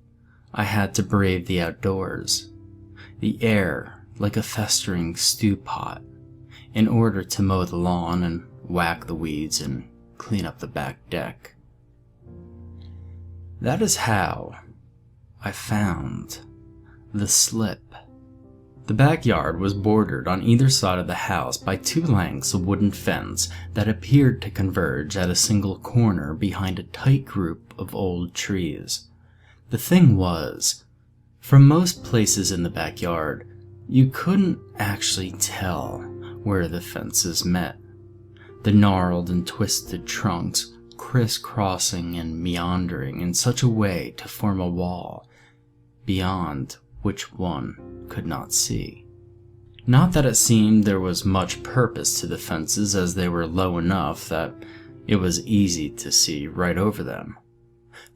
Speaker 1: I had to brave the outdoors, the air like a festering stew pot, in order to mow the lawn and whack the weeds and clean up the back deck. That is how I found the Slip. The backyard was bordered on either side of the house by two lengths of wooden fence that appeared to converge at a single corner behind a tight group of old trees. The thing was, from most places in the backyard, you couldn't actually tell where the fences met. The gnarled and twisted trunks crisscrossing and meandering in such a way to form a wall, beyond which one could not see. Not that it seemed there was much purpose to the fences, as they were low enough that it was easy to see right over them.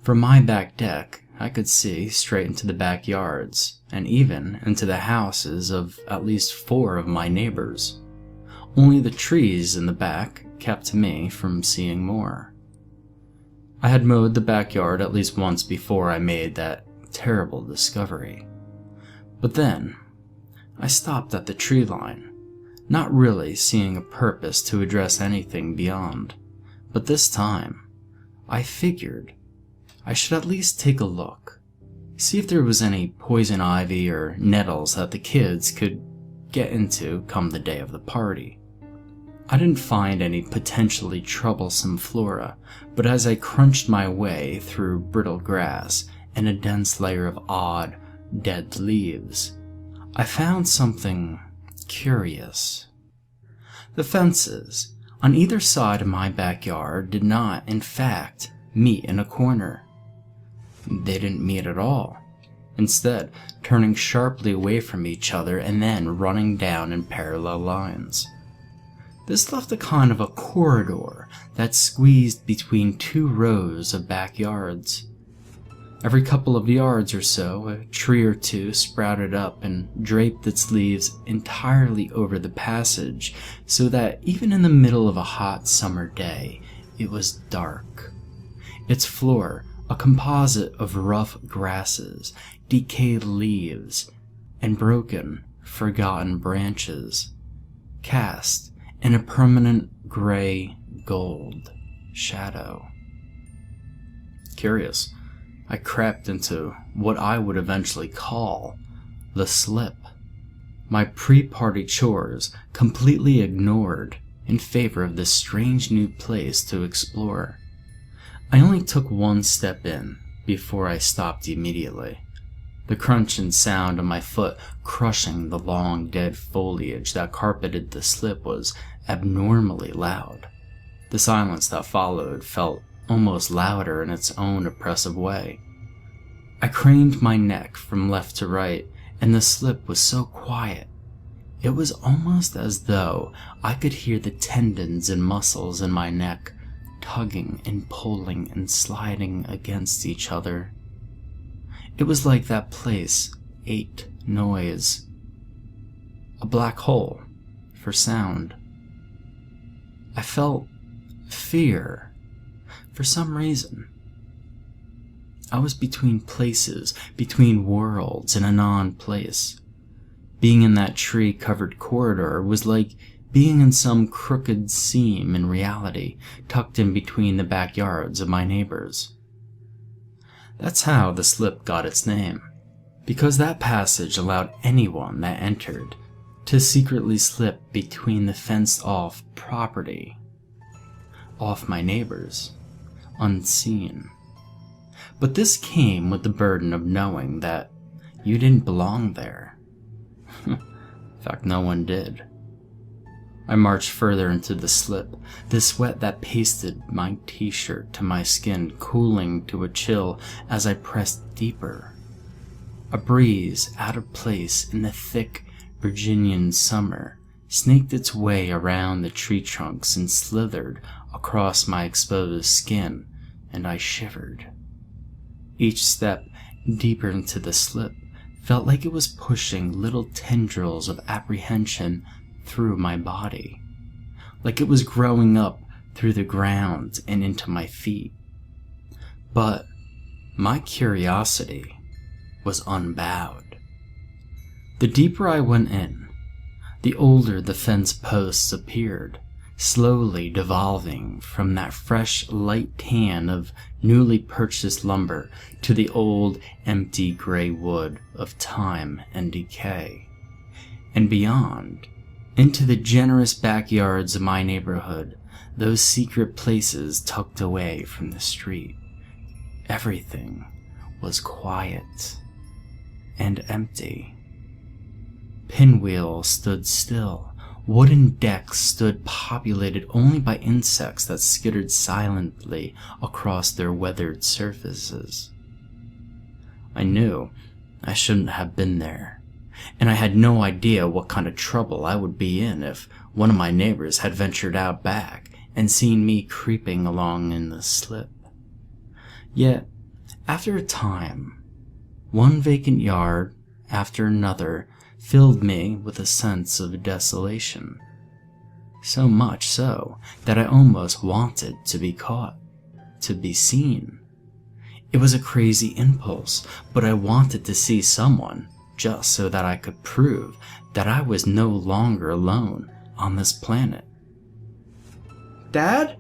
Speaker 1: From my back deck, I could see straight into the backyards, and even into the houses of at least 4 of my neighbors. Only the trees in the back kept me from seeing more. I had mowed the backyard at least once before I made that terrible discovery. But then, I stopped at the tree line, not really seeing a purpose to address anything beyond. But this time, I figured I should at least take a look, see if there was any poison ivy or nettles that the kids could get into come the day of the party. I didn't find any potentially troublesome flora, but as I crunched my way through brittle grass and a dense layer of odd, dead leaves, I found something curious. The fences on either side of my backyard did not, in fact, meet in a corner. They didn't meet at all, instead turning sharply away from each other and then running down in parallel lines. This left a kind of a corridor that squeezed between 2 rows of backyards. Every couple of yards or so, a tree or two sprouted up and draped its leaves entirely over the passage, so that even in the middle of a hot summer day, it was dark. Its floor, a composite of rough grasses, decayed leaves, and broken, forgotten branches, cast in a permanent gray-gold shadow. Curious, I crept into what I would eventually call the Slip, my pre-party chores completely ignored in favor of this strange new place to explore. I only took one step in before I stopped immediately. The crunch and sound of my foot crushing the long dead foliage that carpeted the Slip was abnormally loud. The silence that followed felt almost louder in its own oppressive way. I craned my neck from left to right, and the Slip was so quiet. It was almost as though I could hear the tendons and muscles in my neck tugging and pulling and sliding against each other. It was like that place ate noise. A black hole for sound. I felt fear for some reason. I was between places, between worlds in a non-place. Being in that tree-covered corridor was like being in some crooked seam in reality, tucked in between the backyards of my neighbors. That's how the Slip got its name, because that passage allowed anyone that entered to secretly slip between the fenced-off property, off my neighbors, unseen. But this came with the burden of knowing that You didn't belong there. In fact, no one did. I marched further into the slip, the sweat that pasted my t-shirt to my skin cooling to a chill as I pressed deeper. A breeze out of place in the thick Virginian summer snaked its way around the tree trunks and slithered across my exposed skin, and I shivered. Each step deeper into the slip felt like it was pushing little tendrils of apprehension through my body, like it was growing up through the ground and into my feet. But my curiosity was unbowed. The deeper I went in, the older the fence posts appeared, slowly devolving from that fresh light tan of newly purchased lumber to the old empty gray wood of time and decay, and beyond, into the generous backyards of my neighborhood, those secret places tucked away from the street. Everything was quiet and empty. Pinwheel stood still. Wooden decks stood populated only by insects that skittered silently across their weathered surfaces. I knew I shouldn't have been there, and I had no idea what kind of trouble I would be in if one of my neighbors had ventured out back and seen me creeping along in the slip. Yet, after a time, one vacant yard after another filled me with a sense of desolation. So much so that I almost wanted to be caught, to be seen. It was a crazy impulse, but I wanted to see someone, just so that I could prove that I was no longer alone on this planet. "Dad?"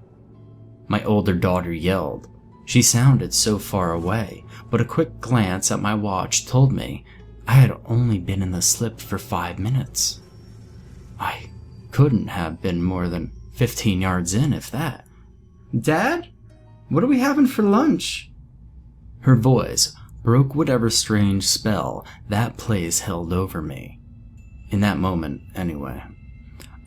Speaker 1: my older daughter yelled. She sounded so far away, but a quick glance at my watch told me I had only been in the slip for 5 minutes. I couldn't have been more than 15 yards in, if that. "Dad? What are we having for lunch?" Her voice broke whatever strange spell that place held over me. In that moment, anyway.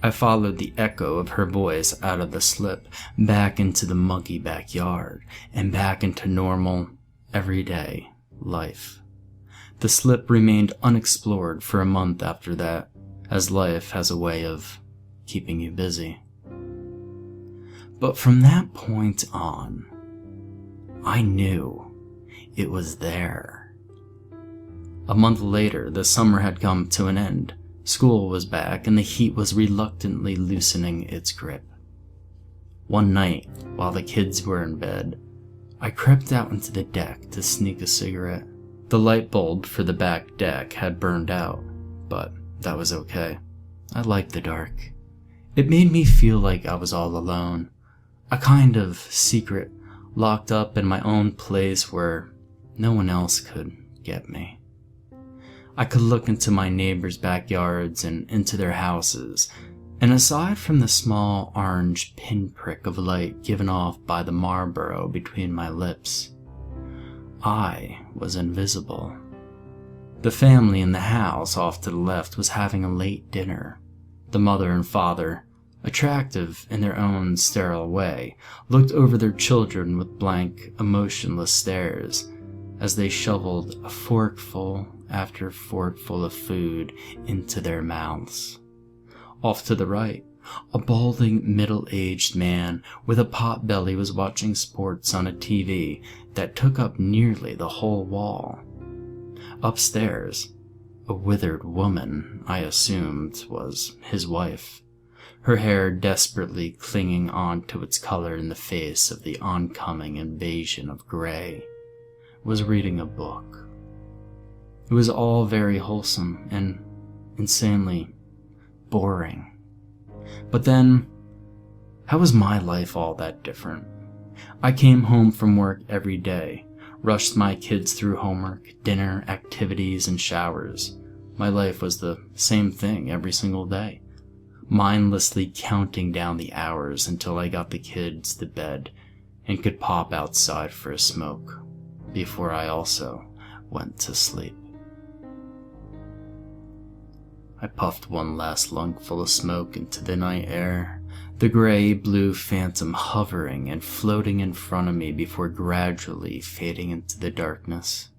Speaker 1: I followed the echo of her voice out of the slip, back into the muggy backyard, and back into normal, everyday life. The slip remained unexplored for a month after that, as life has a way of keeping you busy. But from that point on, I knew it was there. A month later, the summer had come to an end. School was back, and the heat was reluctantly loosening its grip. One night, while the kids were in bed, I crept out into the deck to sneak a cigarette. The light bulb for the back deck had burned out, but that was okay. I liked the dark. It made me feel like I was all alone, a kind of secret, locked up in my own place where no one else could get me. I could look into my neighbors' backyards and into their houses, and aside from the small orange pinprick of light given off by the Marlboro between my lips, I was invisible. The family in the house off to the left was having a late dinner. The mother and father, attractive in their own sterile way, looked over their children with blank, emotionless stares as they shoveled a forkful after forkful of food into their mouths. Off to the right, a balding, middle-aged man with a pot belly was watching sports on a TV that took up nearly the whole wall. Upstairs, a withered woman, I assumed, was his wife, her hair desperately clinging on to its color in the face of the oncoming invasion of gray, was reading a book. It was all very wholesome and insanely boring. But then, how was my life all that different? I came home from work every day, rushed my kids through homework, dinner, activities, and showers. My life was the same thing every single day, mindlessly counting down the hours until I got the kids to bed and could pop outside for a smoke before I also went to sleep. I puffed one last lungful of smoke into the night air, the gray-blue phantom hovering and floating in front of me before gradually fading into the darkness.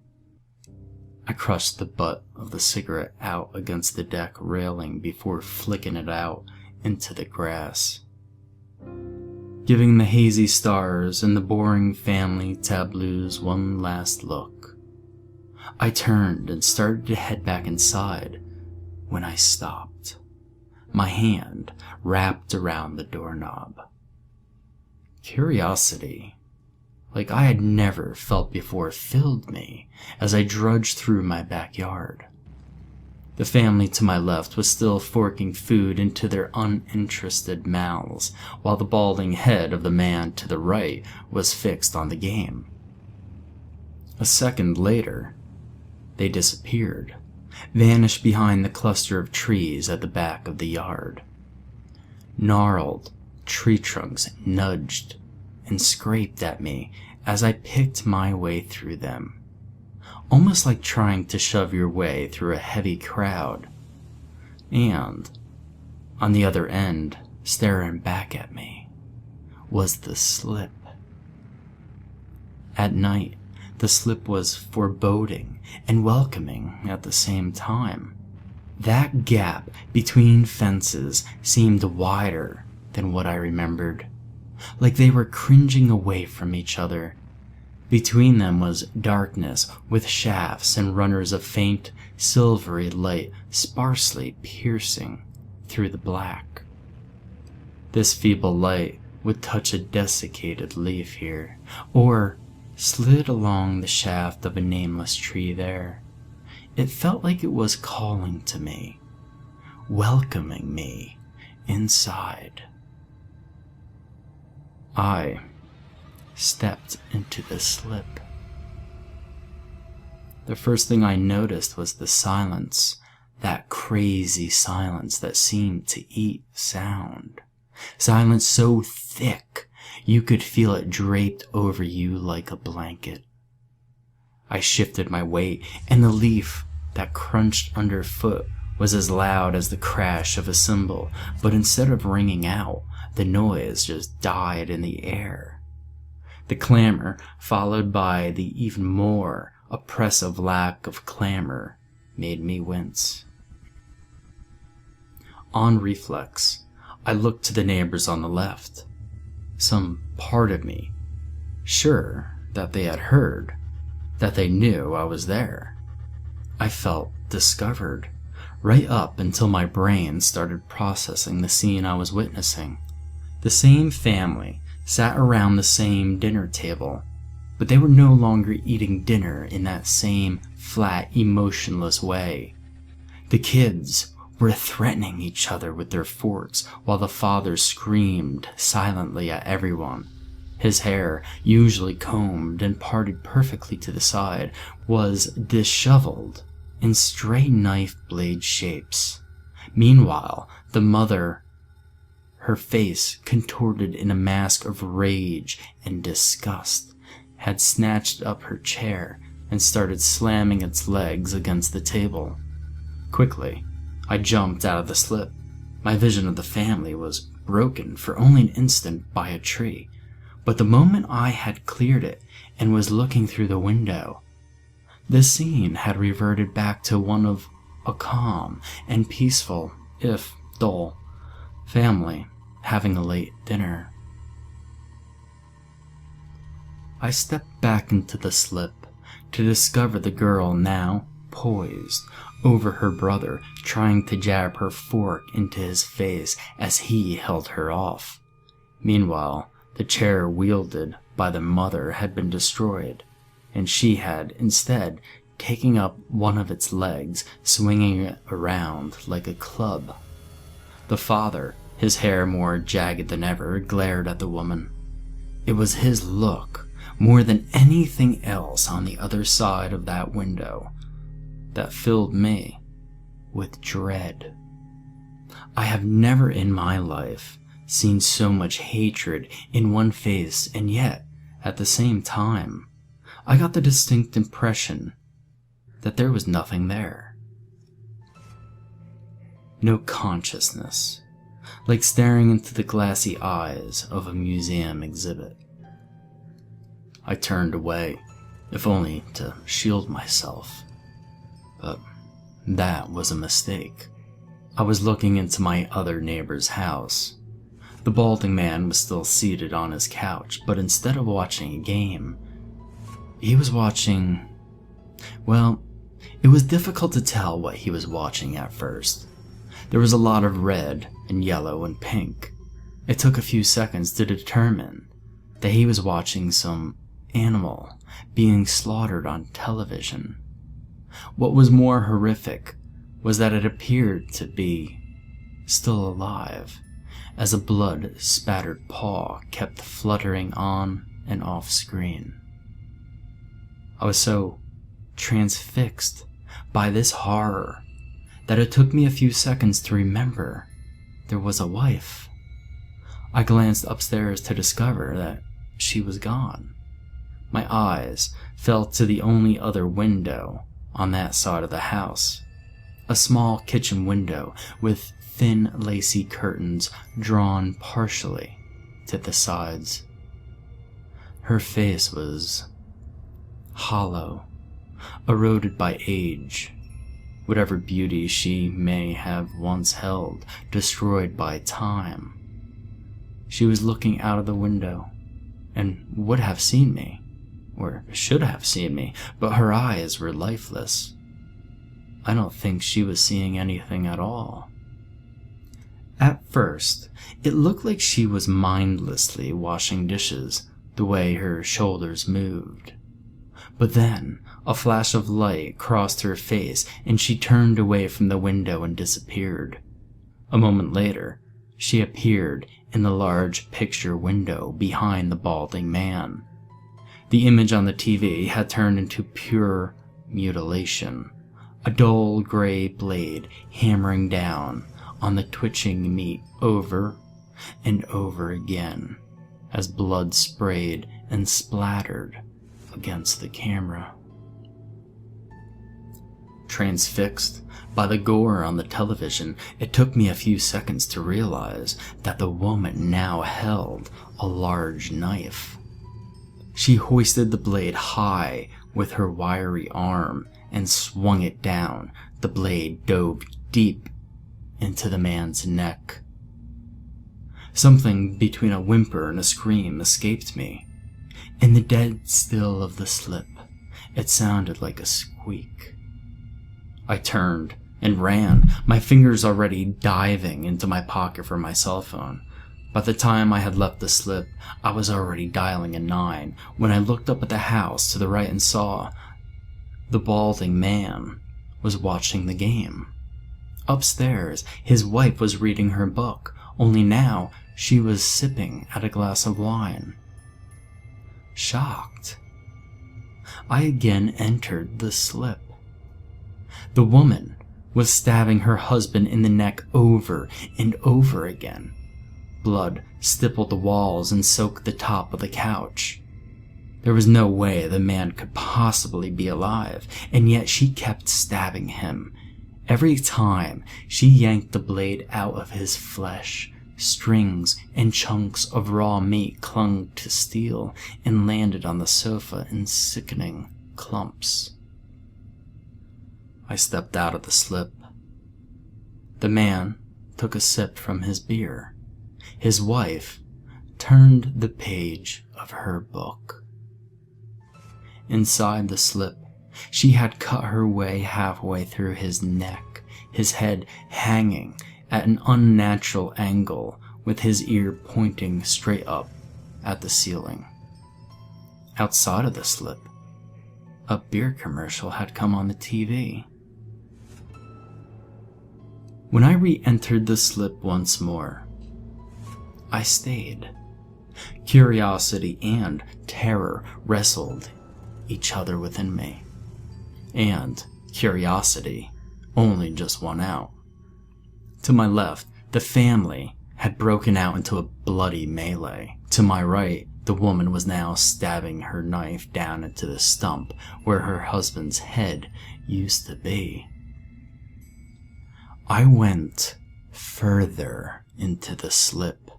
Speaker 1: I crushed the butt of the cigarette out against the deck railing before flicking it out into the grass, giving the hazy stars and the boring family tableaus one last look. I turned and started to head back inside when I stopped, my hand wrapped around the doorknob. Curiosity, like I had never felt before, filled me as I drudged through my backyard. The family to my left was still forking food into their uninterested mouths, while the balding head of the man to the right was fixed on the game. A second later, they disappeared, vanished behind the cluster of trees at the back of the yard. Gnarled tree trunks nudged and scraped at me as I picked my way through them, almost like trying to shove your way through a heavy crowd. And, on the other end, staring back at me, was the slip. At night, the slip was foreboding and welcoming at the same time. That gap between fences seemed wider than what I remembered, like they were cringing away from each other. Between them was darkness with shafts and runners of faint, silvery light sparsely piercing through the black. This feeble light would touch a desiccated leaf here, or slid along the shaft of a nameless tree there. It felt like it was calling to me, welcoming me inside. I stepped into the slip. The first thing I noticed was the silence, that crazy silence that seemed to eat sound. Silence so thick you could feel it draped over you like a blanket. I shifted my weight, and the leaf that crunched underfoot was as loud as the crash of a cymbal, but instead of ringing out, the noise just died in the air. The clamor, followed by the even more oppressive lack of clamor, made me wince. On reflex, I looked to the neighbors on the left. Some part of me, sure that they had heard, that they knew I was there. I felt discovered, right up until my brain started processing the scene I was witnessing. The same family sat around the same dinner table, but they were no longer eating dinner in that same flat, emotionless way. The kids were threatening each other with their forks, while the father screamed silently at everyone. His hair, usually combed and parted perfectly to the side, was disheveled in stray knife blade shapes. Meanwhile, the mother, her face contorted in a mask of rage and disgust, had snatched up her chair and started slamming its legs against the table. Quickly, I jumped out of the slip. My vision of the family was broken for only an instant by a tree, but the moment I had cleared it and was looking through the window, the scene had reverted back to one of a calm and peaceful, if dull, family having a late dinner. I stepped back into the slip to discover the girl now poised over her brother, trying to jab her fork into his face as he held her off. Meanwhile, the chair wielded by the mother had been destroyed, and she had instead taken up one of its legs, swinging it around like a club. The father, his hair more jagged than ever, glared at the woman. It was his look, more than anything else on the other side of that window, that filled me with dread. I have never in my life seen so much hatred in one face, and yet, at the same time, I got the distinct impression that there was nothing there. No consciousness, like staring into the glassy eyes of a museum exhibit. I turned away, if only to shield myself. But that was a mistake. I was looking into my other neighbor's house. The balding man was still seated on his couch, but instead of watching a game, he was watching... Well, it was difficult to tell what he was watching at first. There was a lot of red and yellow and pink. It took a few seconds to determine that he was watching some animal being slaughtered on television. What was more horrific was that it appeared to be still alive, as a blood-spattered paw kept fluttering on and off screen. I was so transfixed by this horror that it took me a few seconds to remember there was a wife. I glanced upstairs to discover that she was gone. My eyes fell to the only other window on that side of the house, a small kitchen window with thin lacy curtains drawn partially to the sides. Her face was hollow, eroded by age, whatever beauty she may have once held, destroyed by time. She was looking out of the window and would have seen me, or should have seen me, but her eyes were lifeless. I don't think she was seeing anything at all. At first, it looked like she was mindlessly washing dishes, the way her shoulders moved. But then, a flash of light crossed her face and she turned away from the window and disappeared. A moment later, she appeared in the large picture window behind the balding man. The image on the TV had turned into pure mutilation, a dull gray blade hammering down on the twitching meat over and over again as blood sprayed and splattered against the camera. Transfixed by the gore on the television, it took me a few seconds to realize that the woman now held a large knife. She hoisted the blade high with her wiry arm and swung it down. The blade dove deep into the man's neck. Something between a whimper and a scream escaped me. In the dead still of the slip, it sounded like a squeak. I turned and ran, my fingers already diving into my pocket for my cell phone. By the time I had left the slip, I was already dialing a 9 when I looked up at the house to the right and saw the balding man was watching the game. Upstairs, his wife was reading her book, only now she was sipping at a glass of wine. Shocked, I again entered the slip. The woman was stabbing her husband in the neck over and over again. Blood stippled the walls and soaked the top of the couch. There was no way the man could possibly be alive, and yet she kept stabbing him. Every time she yanked the blade out of his flesh, strings and chunks of raw meat clung to steel and landed on the sofa in sickening clumps. I stepped out of the slip. The man took a sip from his beer. His wife turned the page of her book. Inside the slip, she had cut her way halfway through his neck, his head hanging at an unnatural angle with his ear pointing straight up at the ceiling. Outside of the slip, a beer commercial had come on the TV. When I re-entered the slip once more, I stayed. Curiosity and terror wrestled each other within me, and curiosity only just won out. To my left, the family had broken out into a bloody melee. To my right, the woman was now stabbing her knife down into the stump where her husband's head used to be. I went further into the slip.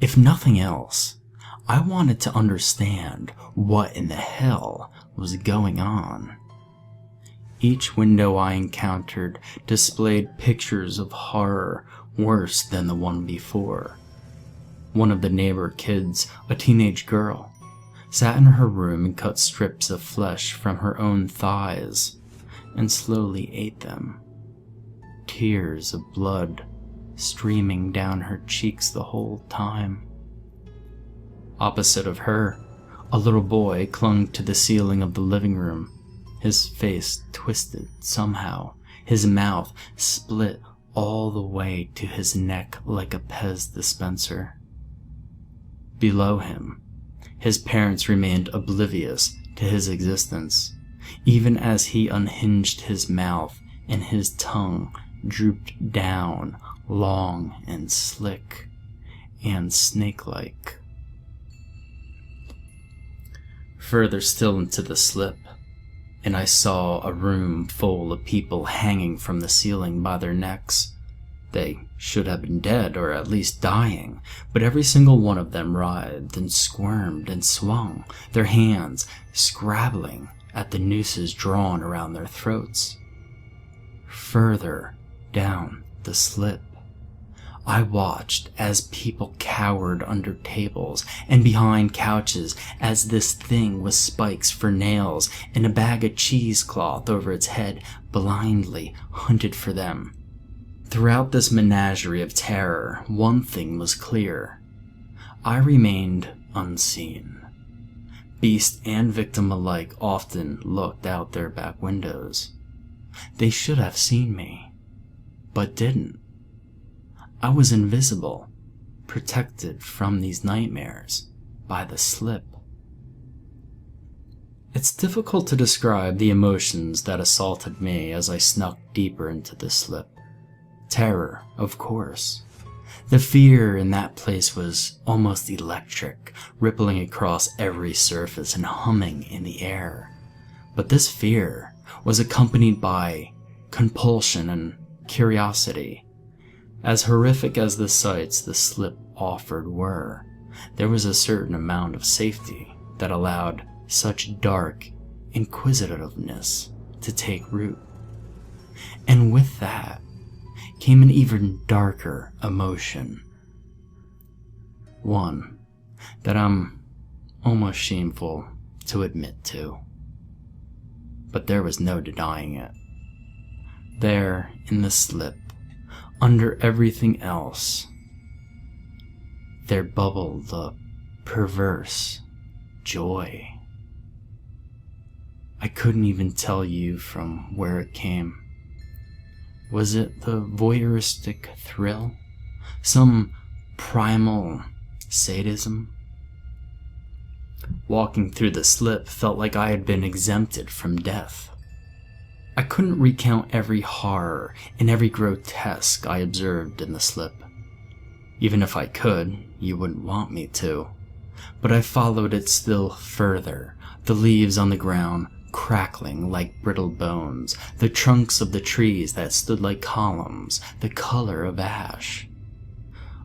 Speaker 1: If nothing else, I wanted to understand what in the hell was going on. Each window I encountered displayed pictures of horror worse than the one before. One of the neighbor kids, a teenage girl, sat in her room and cut strips of flesh from her own thighs and slowly ate them. Tears of blood streaming down her cheeks the whole time. Opposite of her, a little boy clung to the ceiling of the living room, his face twisted somehow, his mouth split all the way to his neck like a Pez dispenser. Below him, his parents remained oblivious to his existence, even as he unhinged his mouth and his tongue drooped down, long and slick and snake-like. Further still into the slip, and I saw a room full of people hanging from the ceiling by their necks. They should have been dead, or at least dying, but every single one of them writhed and squirmed and swung, their hands scrabbling at the nooses drawn around their throats. Further down the slip, I watched as people cowered under tables and behind couches as this thing with spikes for nails and a bag of cheesecloth over its head blindly hunted for them. Throughout this menagerie of terror, one thing was clear. I remained unseen. Beast and victim alike often looked out their back windows. They should have seen me, but didn't. I was invisible, protected from these nightmares by the slip. It's difficult to describe the emotions that assaulted me as I snuck deeper into the slip. Terror, of course. The fear in that place was almost electric, rippling across every surface and humming in the air. But this fear was accompanied by compulsion and curiosity. As horrific as the sights the slip offered were, there was a certain amount of safety that allowed such dark inquisitiveness to take root. And with that came an even darker emotion. One that I'm almost shameful to admit to. But there was no denying it. There, in the slip, under everything else, there bubbled a perverse joy. I couldn't even tell you from where it came. Was it the voyeuristic thrill? Some primal sadism? Walking through the slip felt like I had been exempted from death. I couldn't recount every horror and every grotesque I observed in the slip. Even if I could, you wouldn't want me to. But I followed it still further, the leaves on the ground crackling like brittle bones, the trunks of the trees that stood like columns, the color of ash.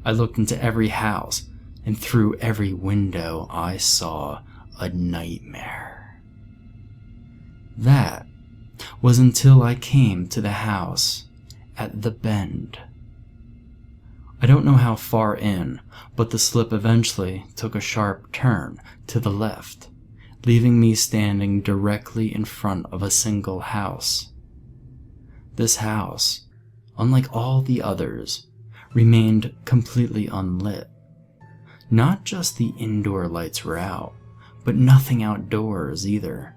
Speaker 1: I looked into every house, and through every window I saw a nightmare. That was until I came to the house at the bend. I don't know how far in, but the slip eventually took a sharp turn to the left, leaving me standing directly in front of a single house. This house, unlike all the others, remained completely unlit. Not just the indoor lights were out, but nothing outdoors either.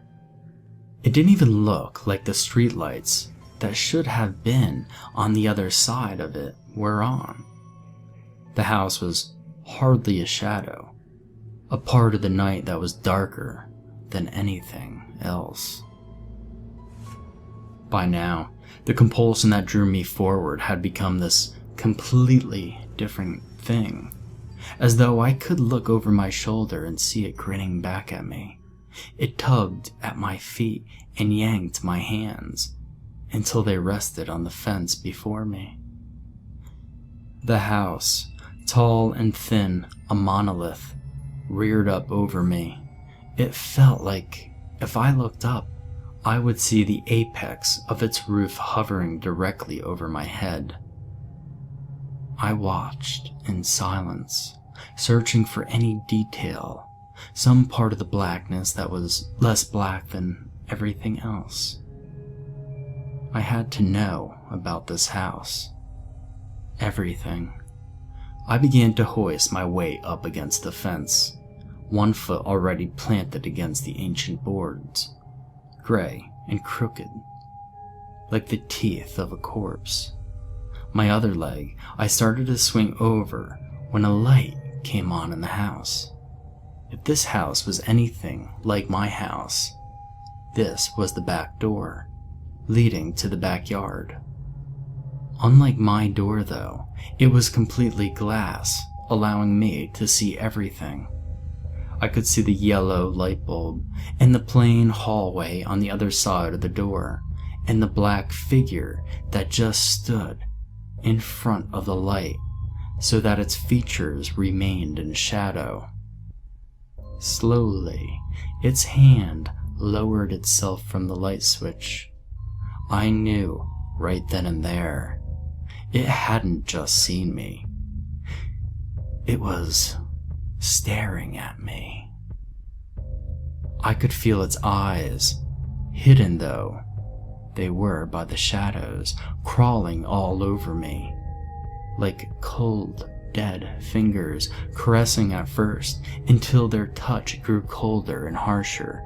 Speaker 1: It didn't even look like the street lights that should have been on the other side of it were on. The house was hardly a shadow, a part of the night that was darker than anything else. By now, the compulsion that drew me forward had become this completely different thing, as though I could look over my shoulder and see it grinning back at me. It tugged at my feet and yanked my hands, until they rested on the fence before me. The house, tall and thin, a monolith, reared up over me. It felt like if I looked up, I would see the apex of its roof hovering directly over my head. I watched in silence, searching for any detail, some part of the blackness that was less black than everything else. I had to know about this house. Everything. I began to hoist my weight up against the fence, one foot already planted against the ancient boards, gray and crooked, like the teeth of a corpse. My other leg, I started to swing over when a light came on in the house. If this house was anything like my house, this was the back door, leading to the backyard. Unlike my door though, it was completely glass, allowing me to see everything. I could see the yellow light bulb, and the plain hallway on the other side of the door, and the black figure that just stood in front of the light, so that its features remained in shadow. Slowly, its hand lowered itself from the light switch. I knew right then and there, it hadn't just seen me. It was staring at me. I could feel its eyes, hidden though they were by the shadows, crawling all over me, like cold, dead fingers, caressing at first until their touch grew colder and harsher,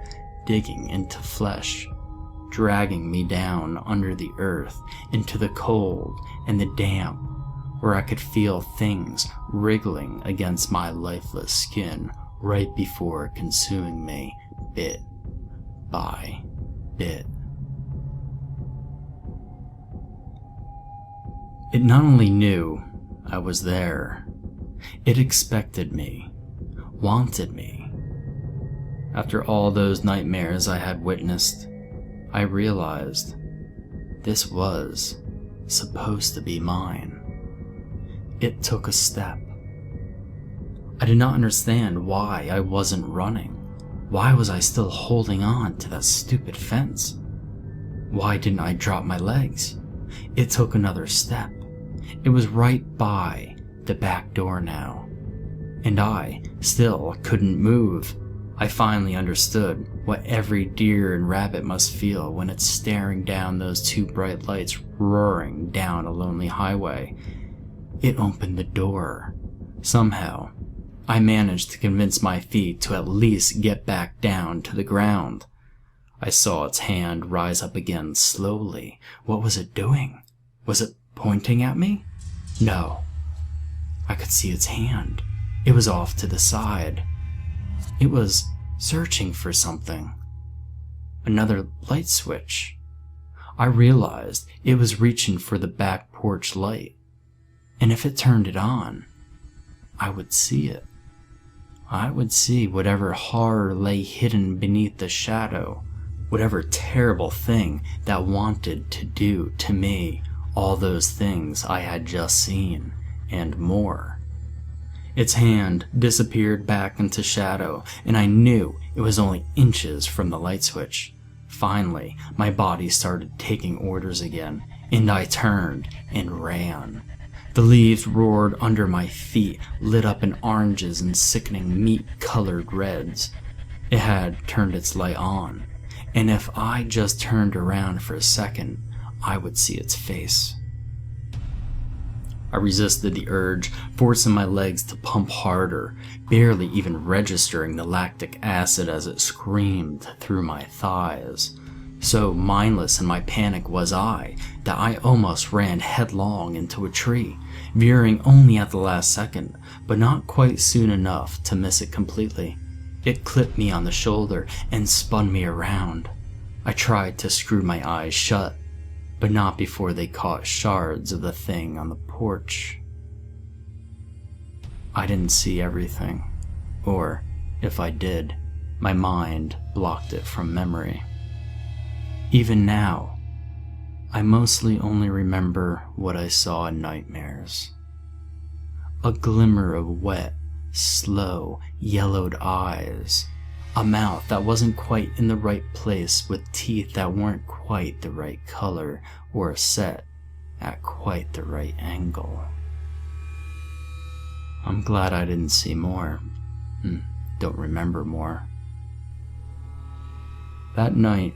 Speaker 1: digging into flesh, dragging me down under the earth into the cold and the damp, where I could feel things wriggling against my lifeless skin right before consuming me bit by bit. It not only knew I was there, it expected me, wanted me. After all those nightmares I had witnessed, I realized this was supposed to be mine. It took a step. I did not understand why I wasn't running. Why was I still holding on to that stupid fence? Why didn't I drop my legs? It took another step. It was right by the back door now, and I still couldn't move. I finally understood what every deer and rabbit must feel when it's staring down those two bright lights roaring down a lonely highway. It opened the door. Somehow, I managed to convince my feet to at least get back down to the ground. I saw its hand rise up again slowly. What was it doing? Was it pointing at me? No. I could see its hand. It was off to the side. It was searching for something. Another light switch. I realized it was reaching for the back porch light. And if it turned it on, I would see it. I would see whatever horror lay hidden beneath the shadow, whatever terrible thing that wanted to do to me all those things I had just seen, and more. Its hand disappeared back into shadow, and I knew it was only inches from the light switch. Finally, my body started taking orders again, and I turned and ran. The leaves roared under my feet, lit up in oranges and sickening meat-colored reds. It had turned its light on, and if I just turned around for a second, I would see its face. I resisted the urge, forcing my legs to pump harder, barely even registering the lactic acid as it screamed through my thighs. So mindless in my panic was I, that I almost ran headlong into a tree, veering only at the last second, but not quite soon enough to miss it completely. It clipped me on the shoulder and spun me around. I tried to screw my eyes shut, but not before they caught shards of the thing on the porch. I didn't see everything, or if I did, my mind blocked it from memory. Even now, I mostly only remember what I saw in nightmares. A glimmer of wet, slow, yellowed eyes. A mouth that wasn't quite in the right place with teeth that weren't quite the right color or set at quite the right angle. I'm glad I didn't see more. Don't remember more. That night,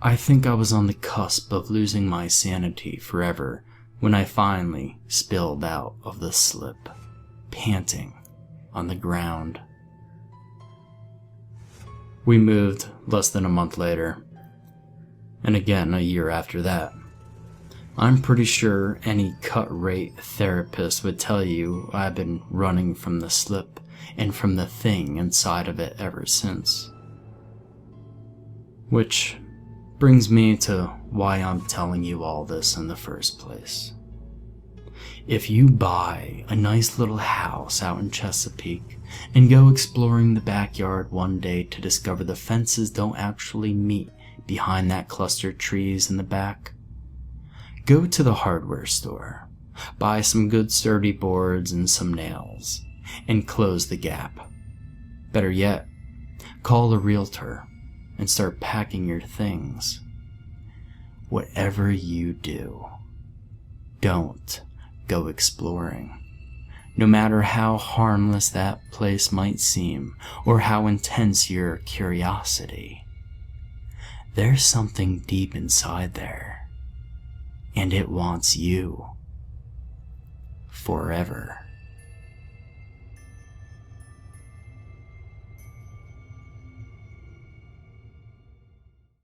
Speaker 1: I think I was on the cusp of losing my sanity forever when I finally spilled out of the slip, panting on the ground. We moved less than a month later, and again a year after that. I'm pretty sure any cut-rate therapist would tell you I've been running from the slip and from the thing inside of it ever since. Which brings me to why I'm telling you all this in the first place. If you buy a nice little house out in Chesapeake and go exploring the backyard one day to discover the fences don't actually meet behind that clustered trees in the back, go to the hardware store, buy some good sturdy boards and some nails, and close the gap. Better yet, call a realtor and start packing your things. Whatever you do, don't go exploring. No matter how harmless that place might seem, or how intense your curiosity, there's something deep inside there, and it wants you forever.